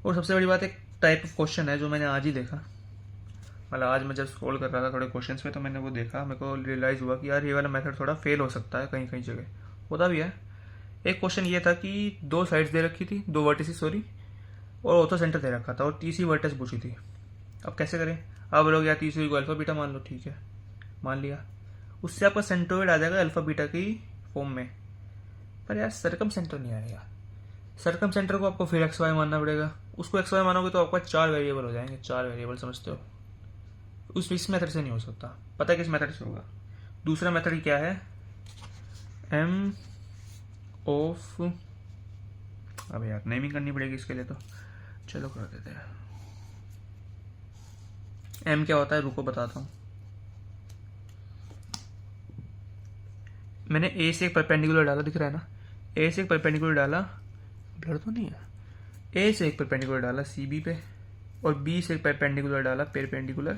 और सबसे बड़ी बात एक टाइप ऑफ क्वेश्चन है जो मैंने आज ही देखा, मतलब आज मैं जब स्क्रॉल कर रहा था थोड़े क्वेश्चंस पे, तो मैंने वो देखा, मेरे को रियलाइज़ हुआ कि यार ये वाला मेथड थोड़ा फेल हो सकता है, कहीं कहीं जगह होता भी है। एक क्वेश्चन ये था कि 2 साइड्स दे रखी थी, 2 वर्टिसेस सॉरी, और ऑर्थो सेंटर दे रखा था और तीसरी वर्टेक्स पूछी थी। अब कैसे करें? आप लोग या तीसरी को अल्फा बीटा मान लो, ठीक है मान लिया, उससे आपका सेंट्रोइड आ जाएगा अल्फा बीटा की फॉर्म में, पर यार सरकम सेंटर नहीं आएगा। सरकम सेंटर को आपको फिर एक्स वाई मानना पड़ेगा, उसको एक्स वाई मानोगे तो आपका 4 वेरिएबल हो जाएंगे, 4 वेरिएबल समझते हो, इस मेथड से नहीं हो सकता। पता है किस मेथड से होगा? दूसरा मेथड क्या है, एम ऑफ, अब यार नेमिंग करनी पड़ेगी इसके लिए, तो चलो कर देते हैं। एम क्या होता है, रुको बताता हूँ। मैंने ए से एक परपेंडिकुलर डाला, दिख रहा है ना, ए से एक परपेंडिकुलर डाला, ब्लर तो नहीं है, ए से एक परपेंडिकुलर डाला सी बी पे, और बी से एक परपेंडिकुलर डाला परपेंडिकुलर,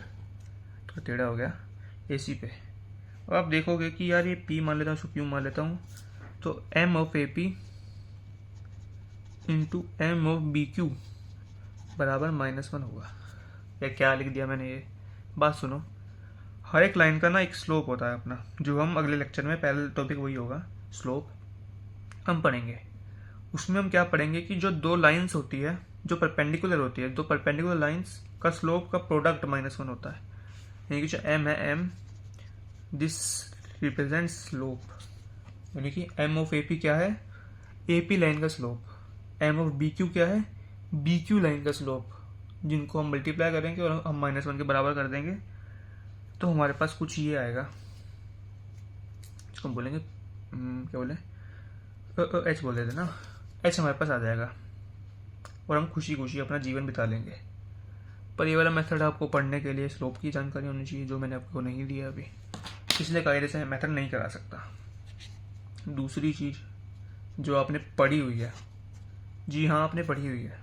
तो टेढ़ा हो गया ए सी पे। अब आप देखोगे कि यार ये पी मान लेता हूँ, इसको क्यू मान लेता हूँ, तो M of A P into M of B Q बराबर -1 होगा। या क्या लिख दिया मैंने, ये बात सुनो, हर एक लाइन का ना एक स्लोप होता है अपना, जो हम अगले लेक्चर में, पहले टॉपिक वही होगा स्लोप, हम पढ़ेंगे। उसमें हम क्या पढ़ेंगे कि जो 2 लाइंस होती है जो परपेंडिकुलर होती है, 2 परपेंडिकुलर लाइंस का स्लोप का प्रोडक्ट -1 होता है, यानी कि जो एम है, एम दिस रिप्रेजेंट स्लोप, यानी कि एम ऑफ ए पी क्या है, ए पी लाइन का slope, M of B Q क्या है, बी क्यू लाइन का स्लोप, जिनको हम मल्टीप्लाई करेंगे और हम -1 के बराबर कर देंगे, तो हमारे पास कुछ ये आएगा, इसको हम बोलेंगे क्या बोले, एच बोल देते ना, एच हमारे पास आ जाएगा और हम खुशी खुशी अपना जीवन बिता लेंगे। पर ये वाला मेथड आपको पढ़ने के लिए स्लोप की जानकारी होनी चाहिए, जो मैंने आपको नहीं दिया अभी, इसलिए कायदे से मेथड नहीं करा सकता। दूसरी चीज़ जो आपने पढ़ी हुई है, जी हाँ आपने पढ़ी हुई है,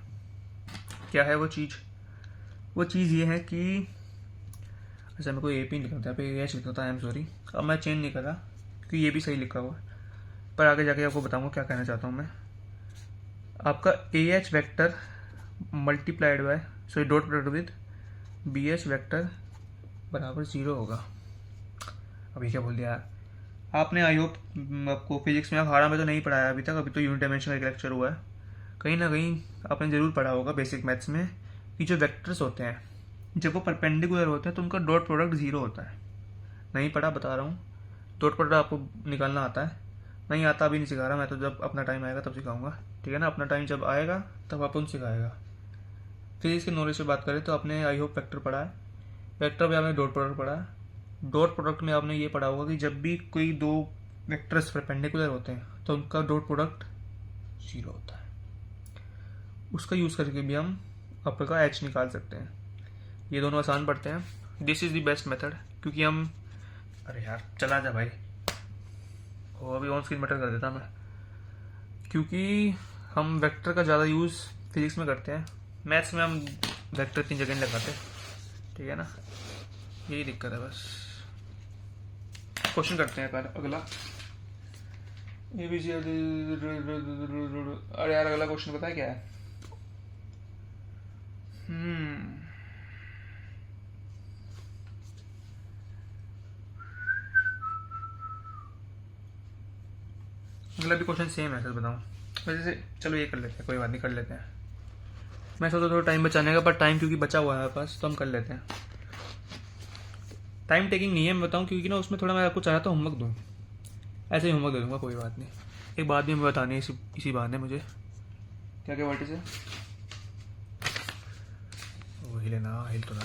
क्या है वो चीज़? वो चीज़ ये है कि, अच्छा मेरे को ए पी लिखा था, पे एच लिखा था, आई एम सॉरी, अब मैं चेंज नहीं करा क्योंकि ये भी सही लिखा हुआ है, पर आगे जाके आपको बताऊंगा क्या कहना चाहता हूँ मैं। आपका A H vector multiplied by sorry dot product with B H vector बराबर 0 होगा। अभी क्या बोल दिया यार आपने, आई होप आपको फिजिक्स में, आप हाड़ा में तो नहीं पढ़ाया अभी तक, अभी तो यूनिट डायमेंशन का एक लेक्चर हुआ है, कहीं ना कहीं आपने ज़रूर पढ़ा होगा बेसिक मैथ्स में कि जो वेक्टर्स होते हैं जब वो परपेंडिकुलर होते हैं तो उनका डॉट प्रोडक्ट 0 होता है। नहीं पढ़ा, बता रहा हूँ, डॉट प्रोडक्ट आपको निकालना आता है? नहीं आता, अभी नहीं सिखा रहा मैं, तो जब अपना टाइम आएगा तब सिखाऊंगा, ठीक है ना, अपना टाइम जब आएगा तब अपन सिखाएगा। फिजिक्स के नॉलेज से बात करें तो आपने आई होप वेक्टर पढ़ा है, वेक्टर में आपने डॉट प्रोडक्ट पढ़ा है, डॉट प्रोडक्ट में आपने ये पढ़ा होगा कि जब भी कोई 2 वेक्टर्स परपेंडिकुलर होते हैं तो उनका डॉट प्रोडक्ट 0 होता है। उसका यूज़ करके भी हम अपर का एच निकाल सकते हैं। ये दोनों आसान पड़ते हैं। This is the best method, क्योंकि हम, अरे यार चला जा भाई, वो अभी ऑन स्क्रीन मेथड कर देता मैं, क्योंकि हम वेक्टर का ज़्यादा यूज़ फिजिक्स में करते हैं। मैथ्स में हम वेक्टर 3 जगह नहीं लगाते, ठीक है ना, यही दिक्कत है बस। क्वेश्चन करते हैं अगला। ABC, अरे यार अगला क्वेश्चन पता है क्या है? अगला भी क्वेश्चन सेम है, सर बताऊँ वैसे। चलो ये कर लेते हैं, कोई बात नहीं, कर लेते हैं। मैं सोचा थोड़ा टाइम बचाने का, पर टाइम क्योंकि बचा हुआ है मेरे पास तो हम कर लेते हैं। टाइम टेकिंग नहीं है, मैं बताऊँ, क्योंकि ना उसमें थोड़ा मैं आपको चाह तो होमवर्क दूँ, ऐसे ही होमवर्क दे दूँगा, कोई बात नहीं। एक बात भी हमें बतानी है इसी बहाने मुझे। क्या क्या वर्ड से वो हिले ना, हिल तो ना।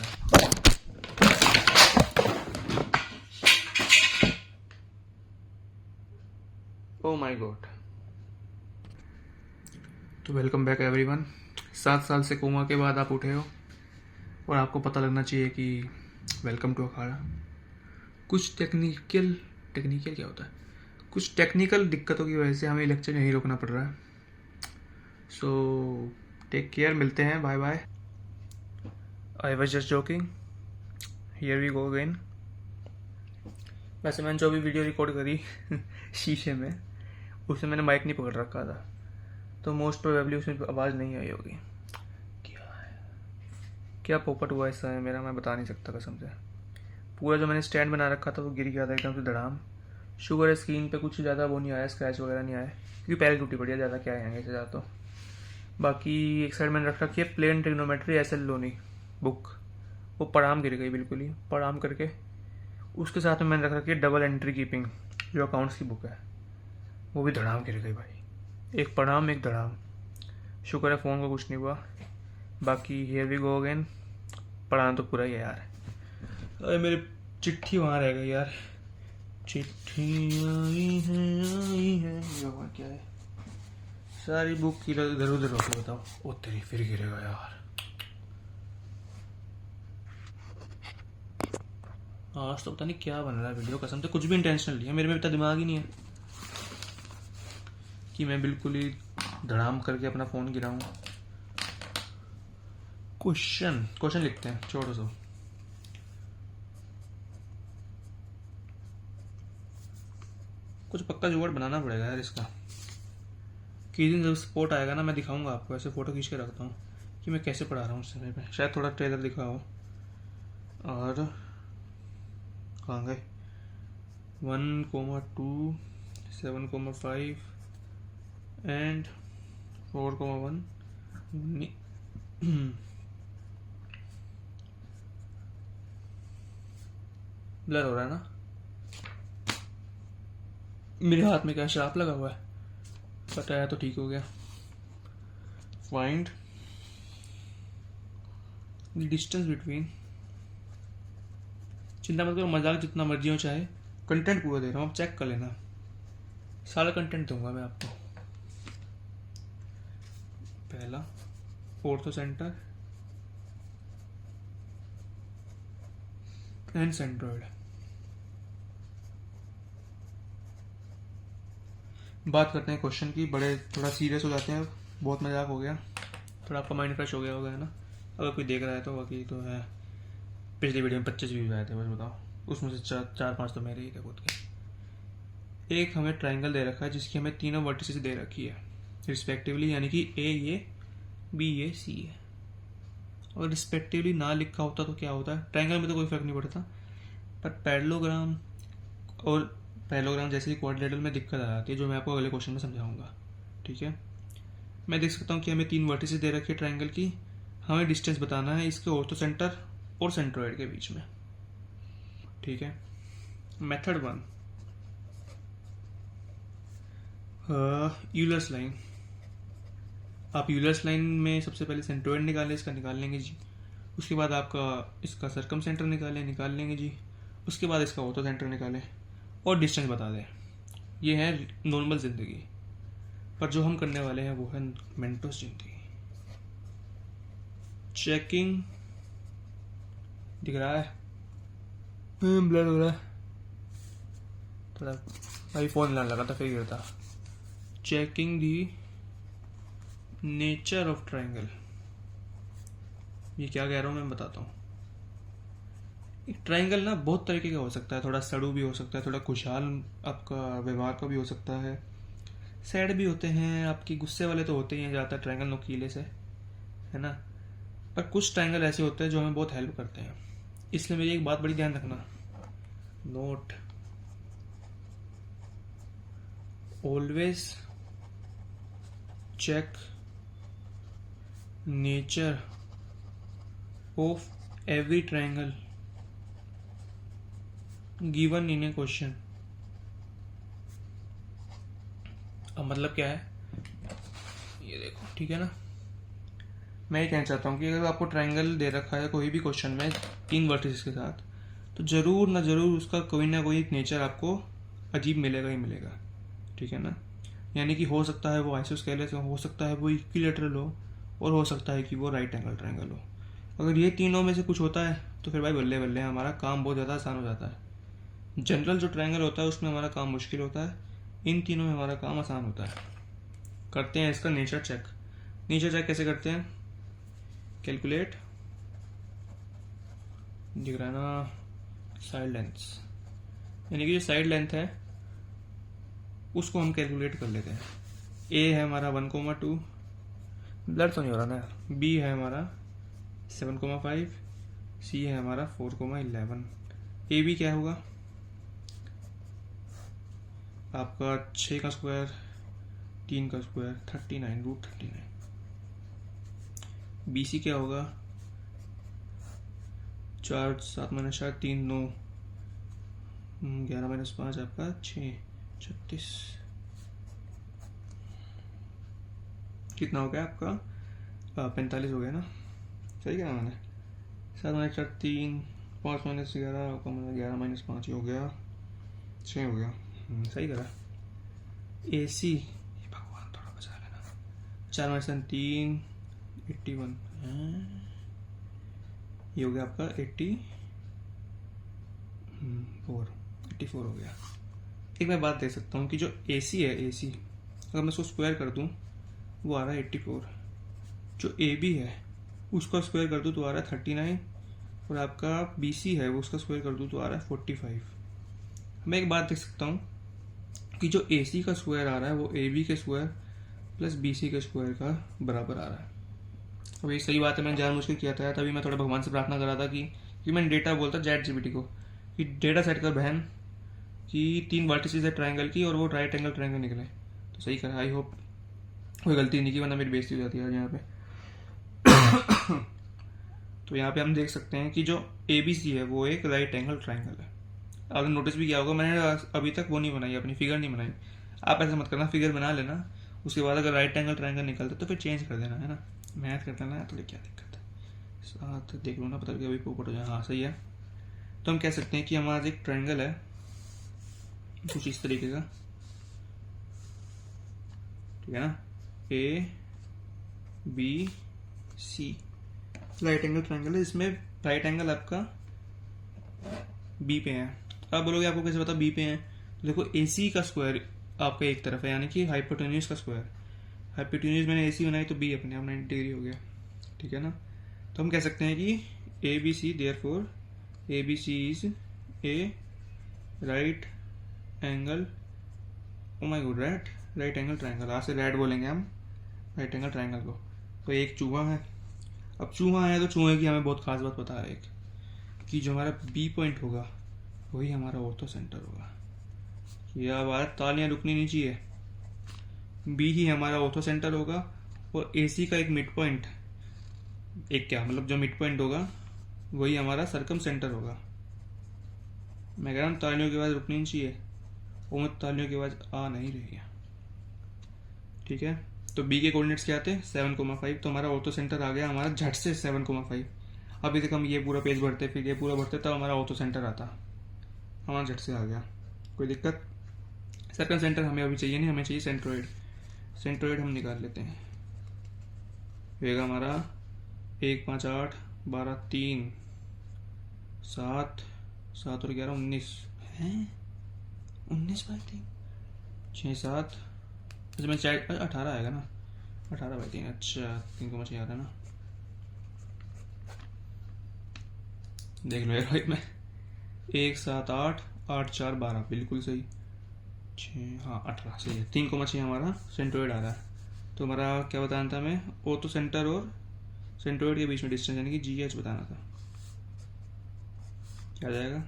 Oh my God. तो वेलकम बैक एवरीवन। 7 साल से कोमा के बाद आप उठे हो और आपको पता लगना चाहिए कि वेलकम टू अखाड़ा। कुछ टेक्निकल क्या होता है, कुछ टेक्निकल दिक्कतों की वजह से हमें लेक्चर यहीं रोकना पड़ रहा है। सो टेक केयर, मिलते हैं, bye bye. I was just joking, here we go again. वैसे मैंने जो भी वीडियो रिकॉर्ड करी शीशे में, उसमें मैंने माइक नहीं पकड़ रखा था, तो मोस्ट प्रोबेबली उसमें आवाज़ नहीं आई होगी। क्या पोपट हुआ हिस्सा है मेरा, मैं बता नहीं सकता कसम से। पूरा जो मैंने स्टैंड बना रखा था वो गिर गया था एकदम से धड़ाम। शुगर है स्क्रीन पे कुछ ज़्यादा वो नहीं आया, स्क्रैच वगैरह नहीं आया, क्योंकि पहले टूटी पड़ी है, ज़्यादा क्या आएंगे इससे ज़्यादा। तो बाकी एक साइड मैंने रख रखी है plane trigonometry SL Loney book, वो पढ़ाम गिर गई बिल्कुल ही, पढ़ाम करके। उसके साथ में मैंने रख रखी है डबल एंट्री कीपिंग, जो अकाउंट्स की बुक है, वो भी धड़ाम गिर गई भाई, एक पढ़ाम एक धड़ाम। शुक्र है फ़ोन को कुछ नहीं हुआ। बाकी हियर वी गो अगेन, पढ़ाना तो पूरा ही है यार। अरे मेरी चिट्ठी वहाँ रह गई यार, चिट्ठी आई है क्या है, सारी बुक की इधर उधर होके बताओ। ओ तेरी, फिर गिरेगा यार। आज तो पता नहीं क्या बन रहा है वीडियो, कसम से कुछ भी इंटेंशनल नहीं है, मेरे में इतना दिमाग ही नहीं है कि मैं बिल्कुल ही धड़ाम करके अपना फ़ोन गिराऊं। क्वेश्चन लिखते हैं, छोड़ो सो। कुछ पक्का जुगाड़ बनाना पड़ेगा यार इसका। किसी दिन जब स्पोर्ट आएगा ना, मैं दिखाऊंगा आपको, ऐसे फ़ोटो खींच के रखता हूँ कि मैं कैसे पढ़ा रहा हूँ उस समय पे, शायद थोड़ा ट्रेलर दिखाओ। और कहाँ गए 1,2 7,5 एंड 4,1 ब्लर हो रहा है ना, मेरे हाथ में क्या श्राप लगा हुआ है, पता है तो ठीक हो गया। फाइंड डिस्टेंस बिटवीन, चिंता मत करो, मजाक जितना मर्जी हो चाहे, कंटेंट पूरा दे रहा हूँ, आप चेक कर लेना, सारा कंटेंट दूंगा मैं आपको। पहला ऑर्थो सेंटर एंड सेंट्रोइड। बात करते हैं क्वेश्चन की, बड़े थोड़ा सीरियस हो जाते हैं, बहुत मजाक हो गया, थोड़ा आपका माइंड फ्रेश हो गया होगा है ना, अगर कोई देख रहा है तो। बाकी तो है, पिछली वीडियो में 25 व्यूज आए थे बस बताओ, उसमें से 4-5 तो मेरे ही थे खुद के। एक हमें ट्राइंगल दे रखा है जिसकी हमें तीनों वर्टिसेस दे रखी है रिस्पेक्टिवली, यानी कि A ये, B ये, C ये। अगर रिस्पेक्टिवली ना लिखा होता तो क्या होता है, ट्राइंगल में तो कोई फर्क नहीं पड़ता, पर पैरेललोग्राम और पैरेललोग्राम जैसे ही क्वाड्रिलेटरल में दिक्कत आ जाती है, जो मैं आपको अगले क्वेश्चन में समझाऊंगा, ठीक है। मैं देख सकता हूँ कि हमें 3 वर्टिसेस दे रखी है ट्राइंगल की, हमें डिस्टेंस बताना है इसके ऑर्थो सेंटर और सेंट्रोइड के बीच में, ठीक है। Method 1, Euler's line. आप यूलर्स लाइन में सबसे पहले सेंट्रोइड निकालें, इसका निकाल लेंगे जी, उसके बाद आपका इसका सर्कम सेंटर निकाल लेंगे जी, उसके बाद इसका ऑर्थो सेंटर निकालें और डिस्टेंस बता दें। ये है नॉर्मल ज़िंदगी, पर जो हम करने वाले हैं वो है मेंटोस ज़िंदगी। चेकिंग दिख रहा है, ब्लर हो रहा है थोड़ा, अभी फ़ोन लाने लगा था फिर गिरता। Checking the nature of triangle. ये क्या कह रहा हूँ मैं बताता हूँ। एक ट्रायंगल ना बहुत तरीके का हो सकता है, थोड़ा सड़ू भी हो सकता है, थोड़ा खुशहाल आपका व्यवहार का भी हो सकता है, सैड भी होते हैं, आपकी गुस्से वाले तो होते ही हैं ज़्यादातर ट्रायंगल नुकीले से, है ना। पर कुछ ट्रायंगल ऐसे होते हैं जो हमें बहुत हेल्प करते हैं। इसलिए मेरी एक बात बड़ी ध्यान रखना, note always check nature of every triangle given in a question. अब मतलब क्या है ये देखो, ठीक है ना। मैं ये कहना चाहता हूँ कि अगर आपको ट्रायंगल दे रखा है कोई भी क्वेश्चन में 3 वर्टिसेस के साथ, तो ज़रूर ना ज़रूर उसका कोई ना कोई नेचर आपको अजीब मिलेगा ही मिलेगा, ठीक है ना। यानी कि हो सकता है वो आइसोस्केलेस हो सकता है वो इक्विलैटरल हो और सकता है कि वो राइट एंगल ट्रायंगल हो। अगर ये तीनों में से कुछ होता है तो फिर भाई बल्ले बल्ले हमारा काम बहुत ज़्यादा आसान हो जाता है। जनरल जो ट्रायंगल होता है उसमें हमारा काम मुश्किल होता है, इन तीनों में हमारा काम आसान होता है। करते हैं इसका नेचर चेक। नेचर चेक कैसे करते हैं, कैलकुलेट, दिख रहा है ना, साइड लेंथ, यानी कि जो साइड लेंथ है उसको हम कैलकुलेट कर लेते हैं। ए है हमारा 1,2, ब्लर तो नहीं हो रहा ना, बी है हमारा 7,5, सी है हमारा 4,11। ए बी क्या होगा आपका 6 का स्क्वायर 3 का स्क्वायर 39 √39। बी सी क्या होगा 4 7 - 4 3 9 11 - 5 आपका 6 36। कितना हो गया आपका 45 हो गया ना, सही कहा मैंने। 7 - 4 3 5 - 11 11 - 5 हो गया 6 हो गया, सही करा। ए सी भगवान थोड़ा बचा लेना, 4 - 3 81, ये हो गया आपका 84 हो गया। एक मैं बात देख सकता हूँ कि जो ए सी है, ए सी अगर मैं उसको स्क्वायर कर दूँ वो आ रहा है 84, जो ए बी है उसका स्क्वायर कर दूँ तो आ रहा है 39, और आपका बी सी है वो उसका स्क्वायर कर दूँ तो आ रहा है 45। मैं एक बात देख सकता हूँ कि जो ए सी का स्क्वायर आ रहा है वो ए बी के स्क्वायर प्लस बी सी के स्क्वायर का बराबर आ रहा है। अब ये सही बात है, मैंने जानबूझ के किया था, तभी मैं थोड़ा भगवान से प्रार्थना कर रहा था कि मैंने डेटा बोलता ChatGPT को कि डेटा सेट कर बहन कि 3 वर्टिसेस है ट्रायंगल की और वो राइट एंगल ट्रायंगल निकले, तो सही करा। आई होप कोई गलती नहीं की, वरना मेरी बेइज्जती हो जाती है यहाँ पे। तो यहाँ पे हम देख सकते हैं कि जो ABC है वो एक राइट एंगल ट्रायंगल है। आपने नोटिस भी किया होगा मैंने अभी तक वो नहीं बनाई, अपनी फिगर नहीं बनाई। आप ऐसा मत करना, फिगर बना लेना, उसके बाद अगर राइट एंगल ट्रायंगल निकलता तो फिर चेंज कर देना, है ना। मैथ करता ना थोड़ी क्या दिक्कत है, साथ देख लो ना, पता लगे अभी पोपट हो जाए। हाँ सही है। तो हम कह सकते हैं कि हमारा एक ट्रायंगल है कुछ इस तरीके का, ठीक है ना, ABC राइट एंगल ट्रायंगल है। इसमें राइट एंगल आपका बी पे है। अब बोलोगे आपको कैसे पता बी पे है, देखो AC का स्क्वायर आपका एक तरफ है, यानी कि हाइपोटेन्यूज का स्क्वायर। हाइपोटेन्यूज मैंने AC बनाई तो B अपने आप 90 डिग्री हो गया, ठीक है ना। तो हम कह सकते हैं कि ABC therefore ABC is a right angle, oh my God, right angle triangle. आज से रेड बोलेंगे हम राइट एंगल ट्रायंगल को। तो एक चूहा है, अब चूहा है तो चूहे की हमें बहुत खास बात पता है, एक कि जो हमारा बी पॉइंट होगा वही हमारा ऑर्थो सेंटर होगा। यह बात तालियां रुकनी नहीं चाहिए, बी ही हमारा ऑर्थो सेंटर होगा और AC का एक मिड पॉइंट, एक क्या मतलब जो मिड पॉइंट होगा वही हमारा सर्कम सेंटर होगा। मैं कह रहा हूँ तालियों की आवाज़ रुकनी नहीं चाहिए, वो मत तालियों की आवाज़ आ नहीं रही है, ठीक है। तो बी के कोऑर्डिनेट्स क्या आते हैं 7,5, तो हमारा ऑर्थो सेंटर आ गया हमारा झट से 7,5। अभी तक हम ये पूरा पेज भरते फिर ये पूरा भरते तब हमारा ऑर्थो सेंटर आता, हमारा झट से आ गया, कोई दिक्कत। सर्कम सेंटर हमें अभी चाहिए नहीं, हमें चाहिए सेंट्रोइड। सेंट्रोइड हम निकाल लेते हैं। होगा हमारा 1 5 8 12 3 7 7 और 11 19 है। 19/3 6 7 अच्छा मैं 18 आएगा ना, 18/3। अच्छा 3 को मुझे याद है ना, देख लो यार में 1 7 8 8 4 12 बिल्कुल सही। 6 हाँ 18 सही है। 3 को मछली हमारा सेंट्रोइड आ रहा है। तो हमारा क्या बताना था हमें, ओ तो सेंटर और सेंट्रोइड के बीच में डिस्टेंस यानी कि GH बताना था। क्या आ जाएगा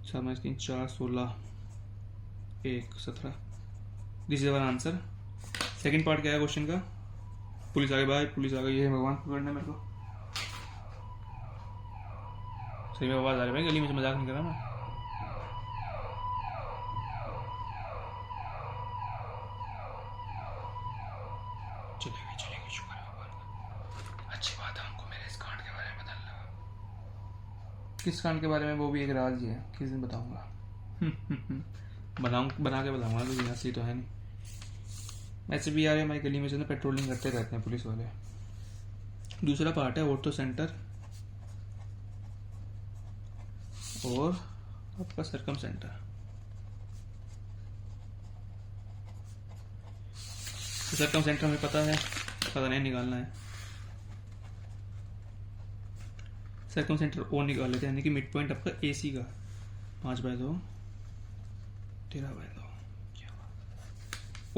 7 3 4 16 1 17। This is our answer. Second part क्या है क्वेश्चन का, पुलिस आ गई भाई, पुलिस आ गई है, भगवान पकड़ना मेरे को। सही में आवाज आ रही है भाई गली में, मजाक नहीं कर रहा मैं। चलेगी शुक्र है भगवान का। अच्छी बात है, हमको मेरे इस कांड के बारे में बता लगा। किस कांड के बारे में, वो भी एक राज ही है, किस दिन बताऊंगा। बना के बताऊंगा, तो हंसी तो है नहीं। ऐसे भी यार हमारी गली में जो ना पेट्रोलिंग करते रहते हैं पुलिस वाले। दूसरा पार्ट है ऑर्थो सेंटर और आपका सर्कम सेंटर। तो सर्कम सेंटर हमें पता है, पता नहीं निकालना है। सर्कम सेंटर ओ निकाल लेते हैं, यानी कि मिड पॉइंट आपका AC का 5/2 13/2। क्या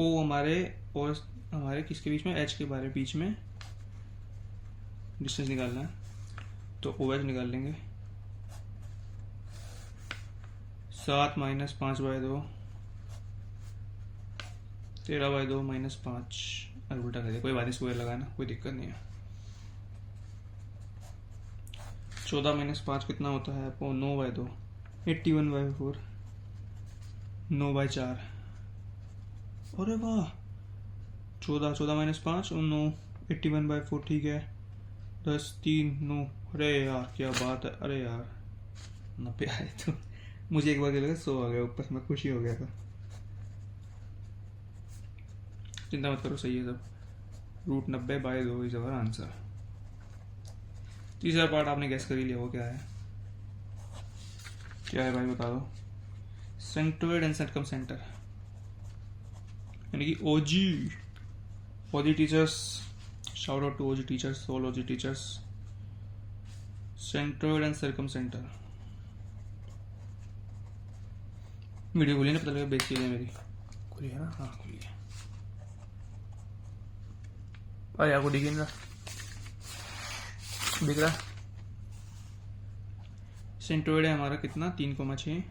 ओ हमारे और हमारे किसके बीच में, H के बारे बीच में डिस्टेंस निकालना है, तो OH निकाल लेंगे। 7 - 5/2 13/2 -5। अरे उल्टा कर दिया, कोई बात नहीं, स्क्वायर लगाना कोई दिक्कत नहीं है। 14 - 5 कितना होता है आपको, 9/2 81/4 9/4। अरे वाह 14 - 5 और 9 81/4 ठीक है। 10 3 9। अरे यार क्या बात है, अरे यार 90 आए तो मुझे एक बार क्या लगा 100 आ गया ऊपर, मैं खुशी हो गया था। चिंता मत करो, सही है सब। √90/2 इज अवर आंसर। तीसरा पार्ट आपने गैस कर ही लिया, वो क्या है, क्या है भाई बता दो। सेंट्रोइड एंड सर्कम सेंटर यानी कि OG teachers, shout out to OG teachers, all OG teachers. Centroid and circumcentre. Video खुली ना, पता लगा बेच है मेरी, खुली है ना, हाँ खुली है। अरे आपको दिख रहा, दिख रहा। सेंट्रोइड है हमारा कितना 3,6।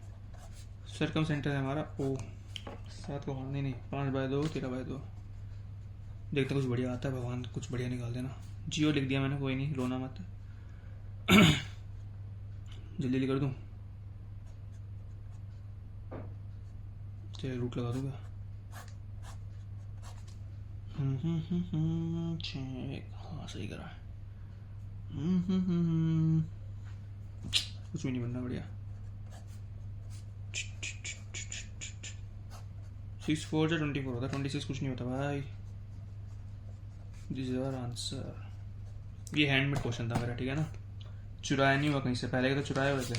सर्कम सेंटर है हमारा O 7 को हाँ नहीं 5/2 13/2। देखते कुछ बढ़िया आता है, भगवान कुछ बढ़िया निकाल देना। जियो लिख दिया मैंने, कोई नहीं रोना मत। जल्दी कर दूं, चलिए रूट लगा दूंगा। हाँ सही करा। कुछ भी नहीं बनना, बढ़िया। 6 4 या 24 होता, 26 कुछ नहीं होता भाई। This is our answer. ये हैंडमेड क्वेश्चन था मेरा, ठीक है ना, चुराया नहीं हुआ कहीं से। पहले के तो चुराए हुए थे,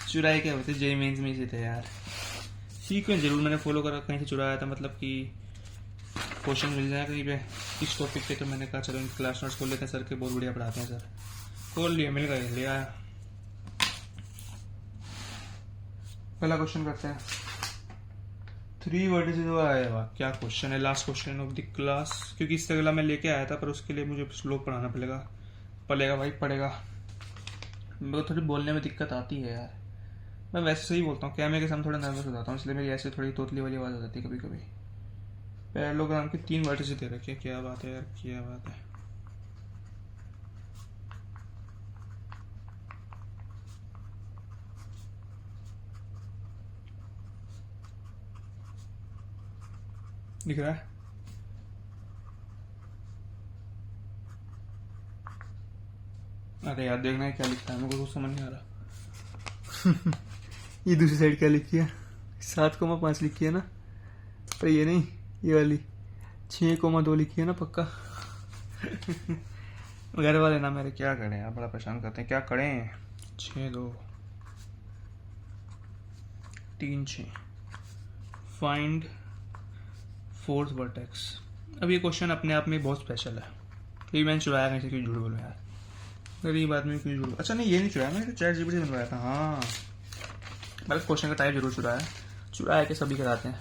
चुराए क्या होते, JEE मेंस में ही थे यार। सीक्वेंस जरूर मैंने फॉलो करा, कहीं से चुराया था, मतलब कि क्वेश्चन मिल जाए कहीं पे इस टॉपिक पे, तो मैंने कहा चलो क्लास नोट्स खोल लेते हैं, सर के बहुत बढ़िया पढ़ाते हैं सर। खोल लिया, मिल गए, ले आया। पहला क्वेश्चन करते हैं। 3 वर्टिसेस आया, क्या क्वेश्चन है, last question of the class. क्योंकि इससे अगला मैं लेके आया था, पर उसके लिए मुझे स्लोक पढ़ाना पड़ेगा भाई, पड़ेगा। मेरे को थोड़ी बोलने में दिक्कत आती है यार, मैं वैसे सही बोलता हूँ, कैमरे के सामने थोड़ा नर्वस हो जाता हूँ, इसलिए मेरी ऐसे थोड़ी तोतली वाली आवाज़ हो जाती है कभी कभी। पैरेललोग्राम के 3 वर्टिसेस दे रखे, क्या बात है यार, क्या बात है। दिख रहा है, अरे यार देखना है क्या लिखता है, मेरे को कुछ समझ नहीं आ रहा। ये दूसरी साइड क्या लिखी है, 7,5 लिखी है ना, पर ये नहीं, ये वाली 6,2 लिखी है ना पक्का। घर वाले ना मेरे क्या करें यार, बड़ा परेशान करते हैं, क्या करें। 6 2 3 6 फाइंड फोर्थ वर्टेक्स। अब ये क्वेश्चन अपने आप में बहुत स्पेशल है, ये मैंने चुराया कहीं से, क्यों झूठ बोलूं यार, गरीब आदमी क्यों झूठ। अच्छा नहीं, ये नहीं चुराया, मैंने तो ChatGPT से बनवाया था। हाँ मतलब क्वेश्चन का टाइप जरूर चुराया कि सभी कराते हैं,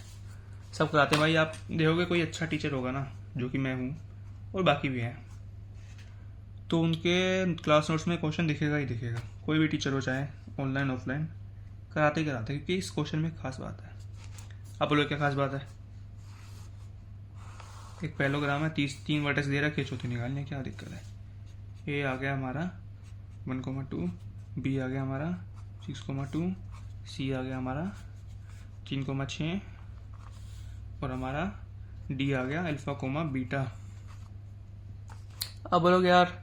सब कराते हैं भाई। आप देखोगे कोई अच्छा टीचर होगा ना, जो कि मैं हूँ और बाकी भी हैं, तो उनके क्लास नोट्स में क्वेश्चन दिखेगा ही दिखेगा। कोई भी टीचर हो, चाहे ऑनलाइन ऑफलाइन, कराते ही कराते, क्योंकि इस क्वेश्चन में खास बात है। आप बोलो क्या खास बात है। एक पैलोग्राम है, 3 वर्टेक्स दे रखा है, चौथी निकालनी, क्या दिक्कत है। ए आ गया हमारा 1,2, बी आ गया हमारा 6,2, सी आ गया हमारा 3,6 और हमारा डी आ गया अल्फा, बीटा। अब बोलोगे यार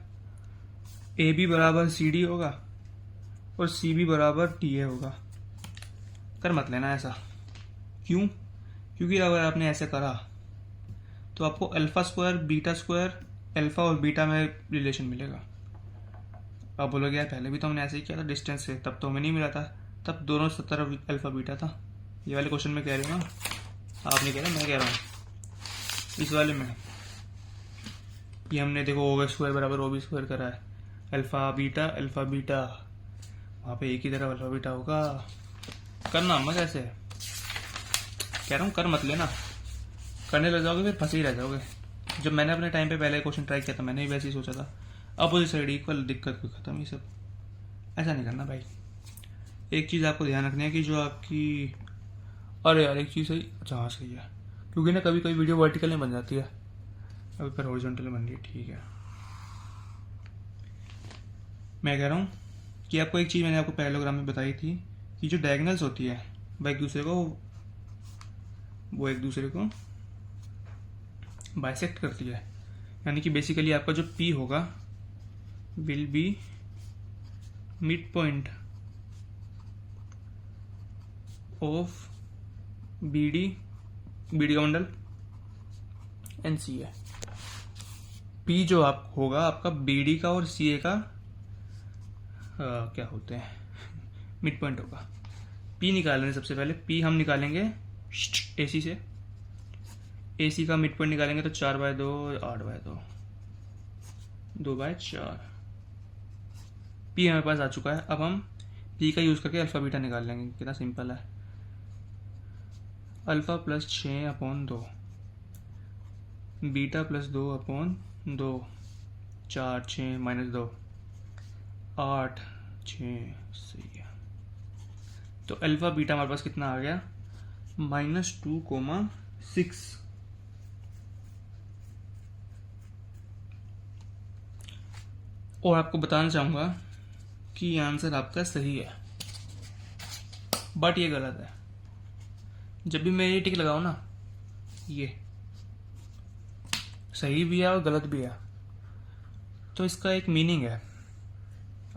ए बी बराबर सी डी होगा और सी बी बराबर टी ए होगा, कर मत लेना ऐसा। क्यों? क्योंकि अगर आपने ऐसे करा तो आपको alpha square beta square, alpha और बीटा में रिलेशन मिलेगा। अब बोलोगे यार पहले भी तो हमने ऐसे ही किया था डिस्टेंस से, तब तो हमें नहीं मिला था, तब दोनों तरफ अल्फा बीटा था। ये वाले क्वेश्चन में कह रहे हो ना, आप नहीं कह रहे, मैं कह रहा हूँ। इस वाले में ये हमने देखो ओ स्क्वायर बराबर ओ बी स्क्वायर करा है, अल्फा बीटा वहाँ पे एक ही तरफ अल्फा बीटा होगा। करना मत ऐसे, कह रहा हूँ कर मत लेना, करने लग जाओगे फिर फंसे ही रह जाओगे। जब मैंने अपने टाइम पे पहले क्वेश्चन ट्राई किया था, मैंने भी वैसे ही सोचा था, अपोजिट साइड इक्वल, दिक्कत कोई खत्म। ये सब ऐसा नहीं करना भाई। एक चीज़ आपको ध्यान रखनी है कि जो आपकी, अरे यार एक चीज़ सही, अच्छा हाँ सही है, क्योंकि ना कभी कभी वीडियो वर्टिकल में बन जाती है, अभी पर हॉरिजॉन्टल में बन रही है, ठीक है। मैं कह रहा हूँ कि आपको एक चीज़ मैंने आपको पैरेललोग्राम में बताई थी कि जो डायगोनल्स होती है वो एक दूसरे को बाइसेक्ट करती है। यानी कि बेसिकली आपका जो P होगा will be mid point of BD का मंडल एंड CA। P जो आप होगा आपका BD का और CA का क्या होते हैं, मिड पॉइंट होगा। P निकालने सबसे पहले P हम निकालेंगे AC से, AC का मिड पॉइंट निकालेंगे तो 4/2 8/2 2/4। P हमारे पास आ चुका है। अब हम P का यूज़ करके अल्फा बीटा निकाल लेंगे। कितना सिंपल है, अल्फा प्लस 6/2 बीटा प्लस 2/2 4 6 -2 8 6 सही है। तो अल्फा बीटा हमारे पास कितना आ गया, -2,6। और आपको बताना चाहूंगा कि ये आंसर आपका सही है, बट ये गलत है। जब भी मैं ये टिक लगाऊं ना, ये सही भी है और गलत भी है, तो इसका एक मीनिंग है।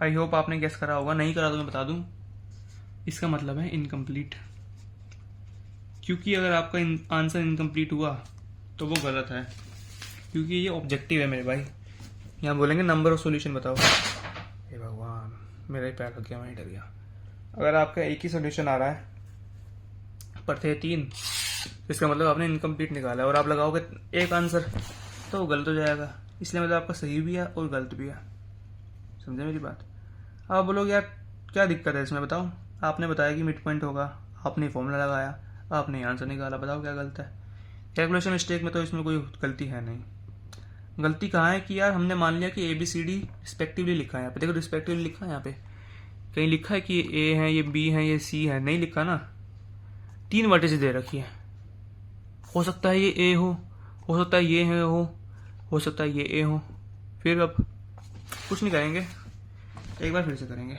आई होप आपने गेस करा होगा, नहीं करा तो मैं बता दूं, इसका मतलब है इनकम्प्लीट। क्योंकि अगर आपका आंसर इनकम्प्लीट हुआ तो वो गलत है, क्योंकि ये ऑब्जेक्टिव है मेरे भाई। यहाँ बोलेंगे नंबर ऑफ सॉल्यूशन बताओ, हे भगवान मेरा ही पैर लग गया, मैं डर गया। अगर आपका एक ही सॉल्यूशन आ रहा है पर थे 3, इसका मतलब आपने इनकम्प्लीट निकाला है, और आप लगाओगे एक आंसर तो वो गलत हो जाएगा। इसलिए मतलब आपका सही भी है और गलत भी है, समझे मेरी बात। आप बोलोगे यार क्या दिक्कत है इसमें, बताओ। आपने बताया कि मिड पॉइंट होगा, आपने फॉर्मूला लगाया, आपने आंसर निकाला, बताओ क्या गलत है। कैलकुलेशन मिस्टेक में तो इसमें कोई गलती है नहीं। गलती कहाँ है कि यार हमने मान लिया कि ABCD रिस्पेक्टिवली लिखा है। यहाँ पे देखो रिस्पेक्टिवली लिखा है, यहाँ पे कहीं लिखा है कि ये A है, ये B है, ये C है, नहीं लिखा ना। 3 वर्टिसेस दे रखी है, हो सकता है ये A हो सकता है ये है हो सकता है ये A हो। फिर अब कुछ नहीं करेंगे, एक बार फिर से करेंगे।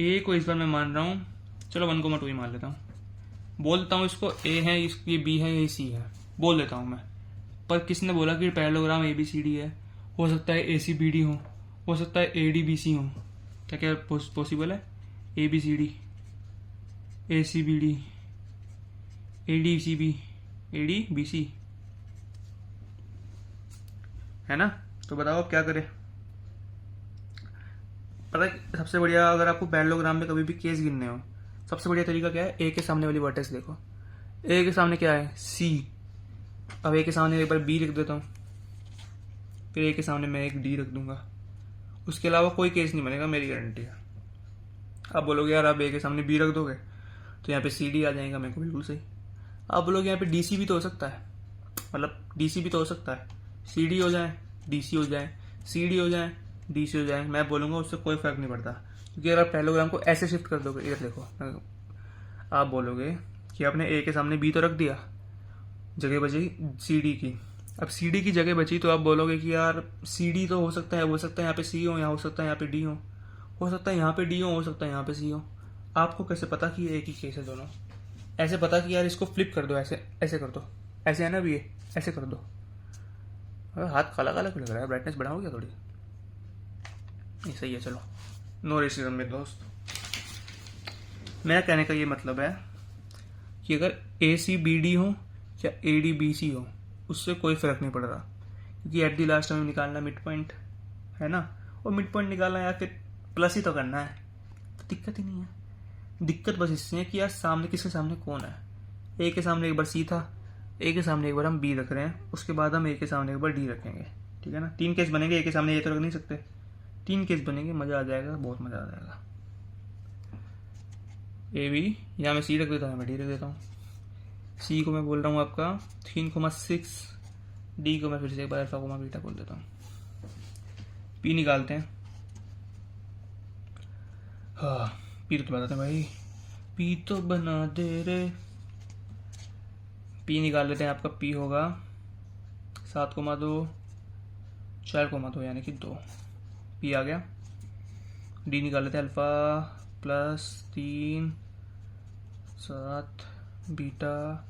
A को इस बार मैं मान रहा हूँ, चलो 1,2 ही मान लेता हूँ। बोल देता हूँ इसको A है, ये B है, ये C है, बोल देता हूँ मैं। पर किसने बोला कि पैरेललोग्राम ABCD है? हो सकता है ACBD हो सकता है ए डी बी सी हो। क्या क्या पॉसिबल है? A B C D, A C B D, A D C B, A D B C, है ना? तो बताओ अब क्या करें। पता है सबसे बढ़िया, अगर आपको पैरेललोग्राम में कभी भी केस गिनने हो, सबसे बढ़िया तरीका क्या है? ए के सामने वाली वर्टेक्स देखो। ए के सामने क्या है? सी। अब ए के सामने एक बार बी रख देता हूँ, फिर ए के सामने मैं एक डी रख दूंगा। उसके अलावा कोई केस नहीं बनेगा, मेरी गारंटी है। आप बोलोगे यार आप ए के सामने बी रख दोगे तो यहाँ पे सी डी आ जाएगा, मेरे को बिल्कुल सही। आप बोलोगे यहाँ पे डी सी भी तो हो सकता है, मतलब डी सी भी तो हो सकता है, सी डी हो जाए, डी सी हो जाए, सी डी हो जाए, डी सी हो जाए। मैं बोलूँगा उससे कोई फर्क नहीं पड़ता, क्योंकि अगर आप पैरेललोग्राम को ऐसे शिफ्ट कर दोगे, इधर देखो, आप बोलोगे कि आपने ए के सामने बी तो रख दिया, जगह बची सी डी की। अब सी डी की जगह बची तो आप बोलोगे कि यार सी डी तो हो सकता है यहाँ पे सी हो, यहाँ हो सकता है यहाँ पे डी हो सकता है यहाँ पे डी हो सकता है यहाँ पे सी हो। आपको कैसे पता कि ये एक ही केस है दोनों? ऐसे पता कि यार इसको फ्लिप कर दो, ऐसे ऐसे कर दो, ऐसे है ना भी, ऐसे कर दो। हाथ काला काला क्यों लग रहा है? ब्राइटनेस बढ़ाओ क्या थोड़ी? नहीं सही है, चलो नो रेसिज्म मेरे दोस्त। मेरा कहने का ये मतलब है कि अगर ए सी बी डी हो या ए डी बी सी हो, उससे कोई फर्क नहीं पड़ रहा, क्योंकि एट दी लास्ट हमें निकालना मिड पॉइंट है ना, और मिड पॉइंट निकालना है या फिर प्लस ही तो करना है, तो दिक्कत ही नहीं है। दिक्कत बस इससे है कि यार सामने किसके सामने कौन है। ए के सामने एक बार सी था, ए के सामने एक बार हम बी रख रहे हैं, उसके बाद हम ए के सामने एक बार डी रखेंगे, ठीक है ना? 3 केस बनेंगे, ए के सामने ए तो रख नहीं सकते, 3 केस बनेंगे, मजा आ जाएगा, बहुत मजा आ जाएगा। ए बी, यहाँ मैं सी रख देता हूँ, मैं डी रख देता हूँ। सी को मैं बोल रहा हूँ आपका 3,6, डी को मैं फिर से एक बार अल्फा कोमा बीटा बोल देता हूँ। पी निकालते हैं। हाँ पी तो बताते हैं भाई, पी तो बना दे रे। पी निकाल लेते हैं। आपका पी होगा 7,2, 4,2 यानी कि 2। पी आ गया। डी निकाल लेते हैं। अल्फा प्लस 3 7 बीटा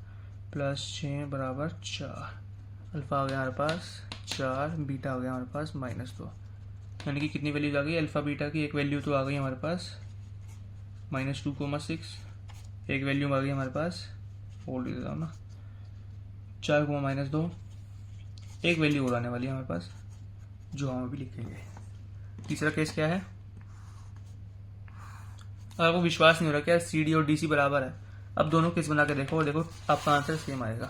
प्लस 6 बराबर 4। अल्फा आ गया हमारे पास 4, बीटा आ गया हमारे पास -2। यानी कि कितनी वैल्यूज आ गई अल्फा बीटा की? एक वैल्यू तो आ गई हमारे पास -2,6। एक वैल्यू आ गई हमारे पास, बोल देता हूँ ना, 4,-2। एक वैल्यू और आने वाली है हमारे पास, जो हम अभी लिखेंगे। तीसरा केस क्या है? अगर आपको विश्वास नहीं हो रहा क्या सी डी और डी सी बराबर है, अब दोनों केस बना के देखो, देखो आपका आंसर सेम आएगा।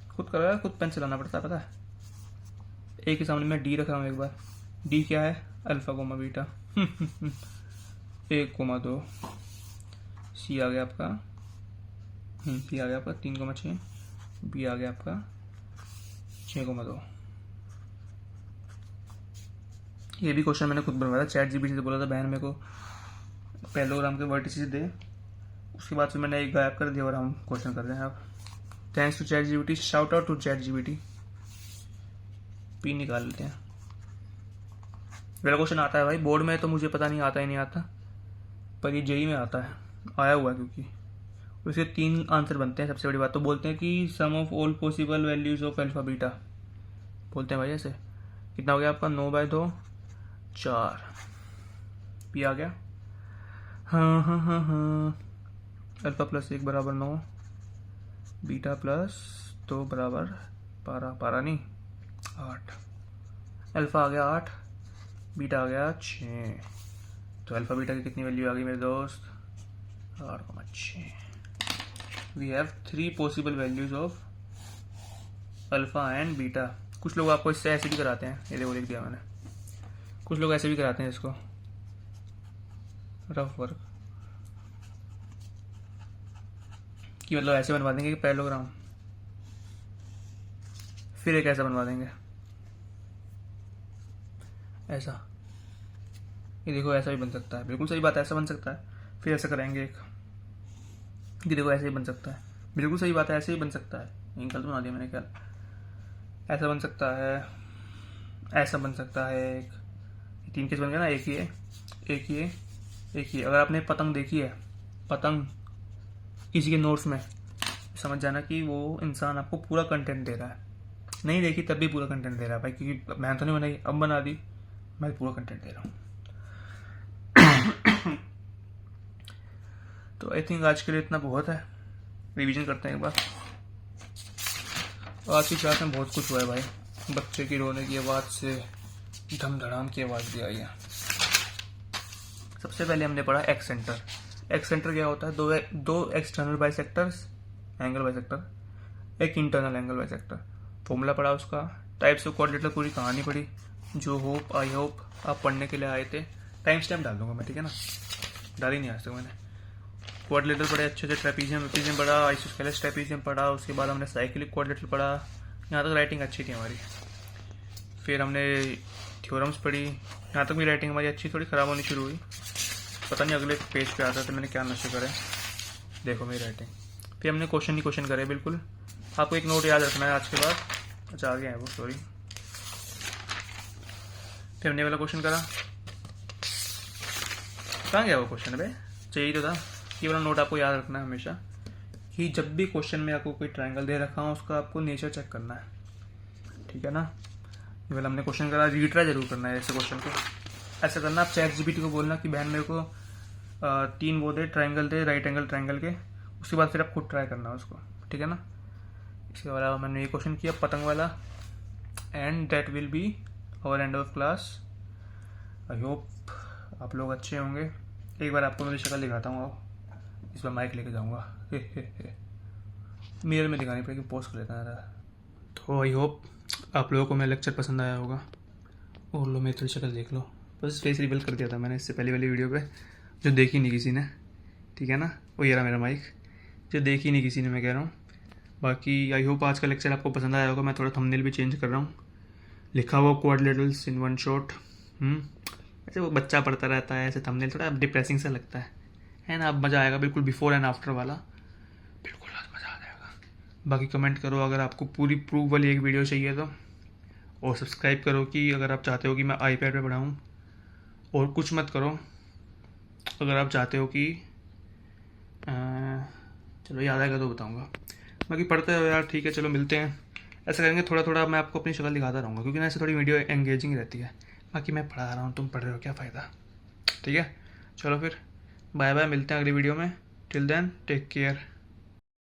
खुद कर रहा है, खुद पेन चलाना पड़ता है, पता है। ए के सामने मैं डी रख रहा हूँ एक बार। डी क्या है? Alpha comma beta 1,2। सी आ गया आपका, सी आ गया आपका 3,6। बी आ गया आपका 6,2। ये भी क्वेश्चन मैंने खुद बनवाया था, चैट जीपीटी से बोला था बहन मेरे को पैरेललोग्राम के वर्टिसेस दे, उसके बाद फिर मैंने एक गायब कर दिया और हम क्वेश्चन कर रहे हैं अब। Thanks to ChatGPT, shout out to ChatGPT. P निकाल लेते हैं। मेरा क्वेश्चन आता है भाई बोर्ड में, तो मुझे पता नहीं आता ही नहीं आता, पर ये जेई में आता है, आया हुआ है, क्योंकि उसके 3 आंसर बनते हैं। सबसे बड़ी बात तो बोलते हैं कि sum of all possible values of alpha beta, बोलते हैं भाई ऐसे। कितना हो गया आपका? 9/2 4। पी आ गया। हाँ। अल्फा प्लस 1 बराबर 9, बीटा प्लस 2 बराबर 12 नहीं 8। अल्फा आ गया 8, बीटा आ गया 6। तो अल्फा बीटा की कितनी वैल्यू आ गई मेरे दोस्त? 8,6। We have 3 possible values of alpha and beta. कुछ लोग आपको इससे ऐसे भी कराते हैं, ये देखो लिख दिया मैंने, कुछ लोग ऐसे भी कराते हैं इसको, रफ वर्क, कि मतलब ऐसे बनवा देंगे कि पैरेललोग्राम, फिर एक ऐसा बनवा देंगे, ऐसा। ये देखो ऐसा भी बन सकता है, बिल्कुल सही बात है, ऐसा बन सकता है। फिर ऐसा कराएंगे एक, कि देखो ऐसे ही बन सकता है, बिल्कुल सही बात है, ऐसे ही बन सकता है। यहीं गलत बना दिया मैंने क्या? ऐसा बन सकता है, ऐसा बन सकता है। एक 3 केस बन गया ना, एक ये, एक ये, एक ये। अगर आपने पतंग देखी है, पतंग किसी के नोट्स में, समझ जाना कि वो इंसान आपको पूरा कंटेंट दे रहा है। नहीं देखी तब भी पूरा कंटेंट दे रहा है भाई, क्योंकि मैं तो नहीं बनाई, अब बना दी, मैं पूरा कंटेंट दे रहा हूँ। तो आई थिंक आज के लिए इतना बहुत है। रिवीजन करते हैं एक बार। आज की क्लास में बहुत कुछ हुआ है भाई। बच्चे की रोने की आवाज़ से धम धड़ाम की आवाज़ भी आई है। सबसे पहले हमने पढ़ा एक्स सेंटर। एक्स सेंटर क्या होता है? दो एक्सटर्नल बाइसेक्टर्स, एंगल बाइसेक्टर, एक इंटरनल एंगल बाइसेक्टर। फॉर्मूला पढ़ा उसका। टाइप्स ऑफ क्वाड्रिलेटरल पूरी कहानी पढ़ी, जो होप आई होप आप पढ़ने के लिए आए थे। टाइम स्टैम्प डाल दूंगा मैं, ठीक है ना? डाली नहीं आज तक मैंने। क्वाड्रिलेटरल पढ़े अच्छे से, ट्रेपीजियम पढ़ा, आइसोस्केलेस ट्रेपीजियम पढ़ा, उसके बाद हमने साइक्लिक क्वाड्रिलेटरल पढ़ा। यहाँ तक राइटिंग अच्छी थी हमारी। फिर हमने थ्योरम्स पढ़ी। यहाँ तक भी राइटिंग हमारी अच्छी, थोड़ी ख़राब होनी शुरू हुई, पता नहीं अगले पेज पे आता था मैंने क्या नशे करे। देखो मेरी राइटिंग। फिर हमने क्वेश्चन ही क्वेश्चन करे बिल्कुल। आपको एक नोट याद रखना है आज के बाद। अच्छा आ गया है वो, सॉरी। फिर हमने वाला क्वेश्चन करा। कहाँ गया वो क्वेश्चन? भाई चाहिए तो था। ये वाला नोट आपको याद रखना है हमेशा, कि जब भी क्वेश्चन में आपको कोई ट्रायंगल दे रखा हो उसका आपको नेचर चेक करना है, ठीक है ना? ये वाला हमने क्वेश्चन करा, रीट्राई जरूर करना है ऐसे क्वेश्चन को। ऐसा करना, आप ChatGPT को बोलना कि बहन मेरे को 3 वो दे, ट्रायंगल दे, राइट एंगल ट्रायंगल के। उसके बाद फिर आप खुद ट्राई करना उसको, ठीक है ना? इसके अलावा मैंने ये क्वेश्चन किया पतंग वाला। And that will be our end of class. I hope आप लोग अच्छे होंगे। एक बार आपको मेरी शक्ल दिखाता हूँ। आओ, इस बार माइक लेके जाऊँगा। मिरर में दिखानी पड़ेगी, पोस्ट कर लेता है। तो आई होप आप लोगों को मेरा लेक्चर पसंद आया होगा। और लो मेरी थोड़ी शक्ल देख लो। बस फेस रिवील कर दिया था मैंने इससे पहले वाली वीडियो पे, जो देखी नहीं किसी ने, ठीक है ना? वो ये रहा मेरा माइक, जो देखी नहीं किसी ने, मैं कह रहा हूँ। बाकी आई होप आज का लेक्चर आपको पसंद आया होगा। मैं थोड़ा थंबनेल भी चेंज कर रहा हूँ। लिखा हुआ क्वाड्रिलेटरल्स इन वन शॉट। ऐसे वो बच्चा पढ़ता रहता है, ऐसे थंबनेल थोड़ा डिप्रेसिंग सा लगता है ना? अब मज़ा आएगा बिल्कुल, बिफोर एंड आफ्टर वाला, बिल्कुल आज मज़ा आ जाएगा। बाकी कमेंट करो अगर आपको पूरी प्रूफ वाली एक वीडियो चाहिए तो, और सब्सक्राइब करो कि अगर आप चाहते हो कि मैं iPad पे पढ़ाऊँ। और कुछ मत करो अगर आप चाहते हो कि चलो याद आएगा तो बताऊँगा। बाकी पढ़ते हो यार, ठीक है, चलो मिलते हैं। ऐसा करेंगे, थोड़ा थोड़ा मैं आपको अपनी शक्ल दिखाता रहूँगा, क्योंकि ना ऐसे थोड़ी वीडियो एंगेजिंग रहती है। बाकी मैं पढ़ा रहा हूँ, तुम पढ़ रहे हो, क्या फ़ायदा? ठीक है, चलो फिर बाय बाय, मिलते हैं अगली वीडियो में। Till then take care.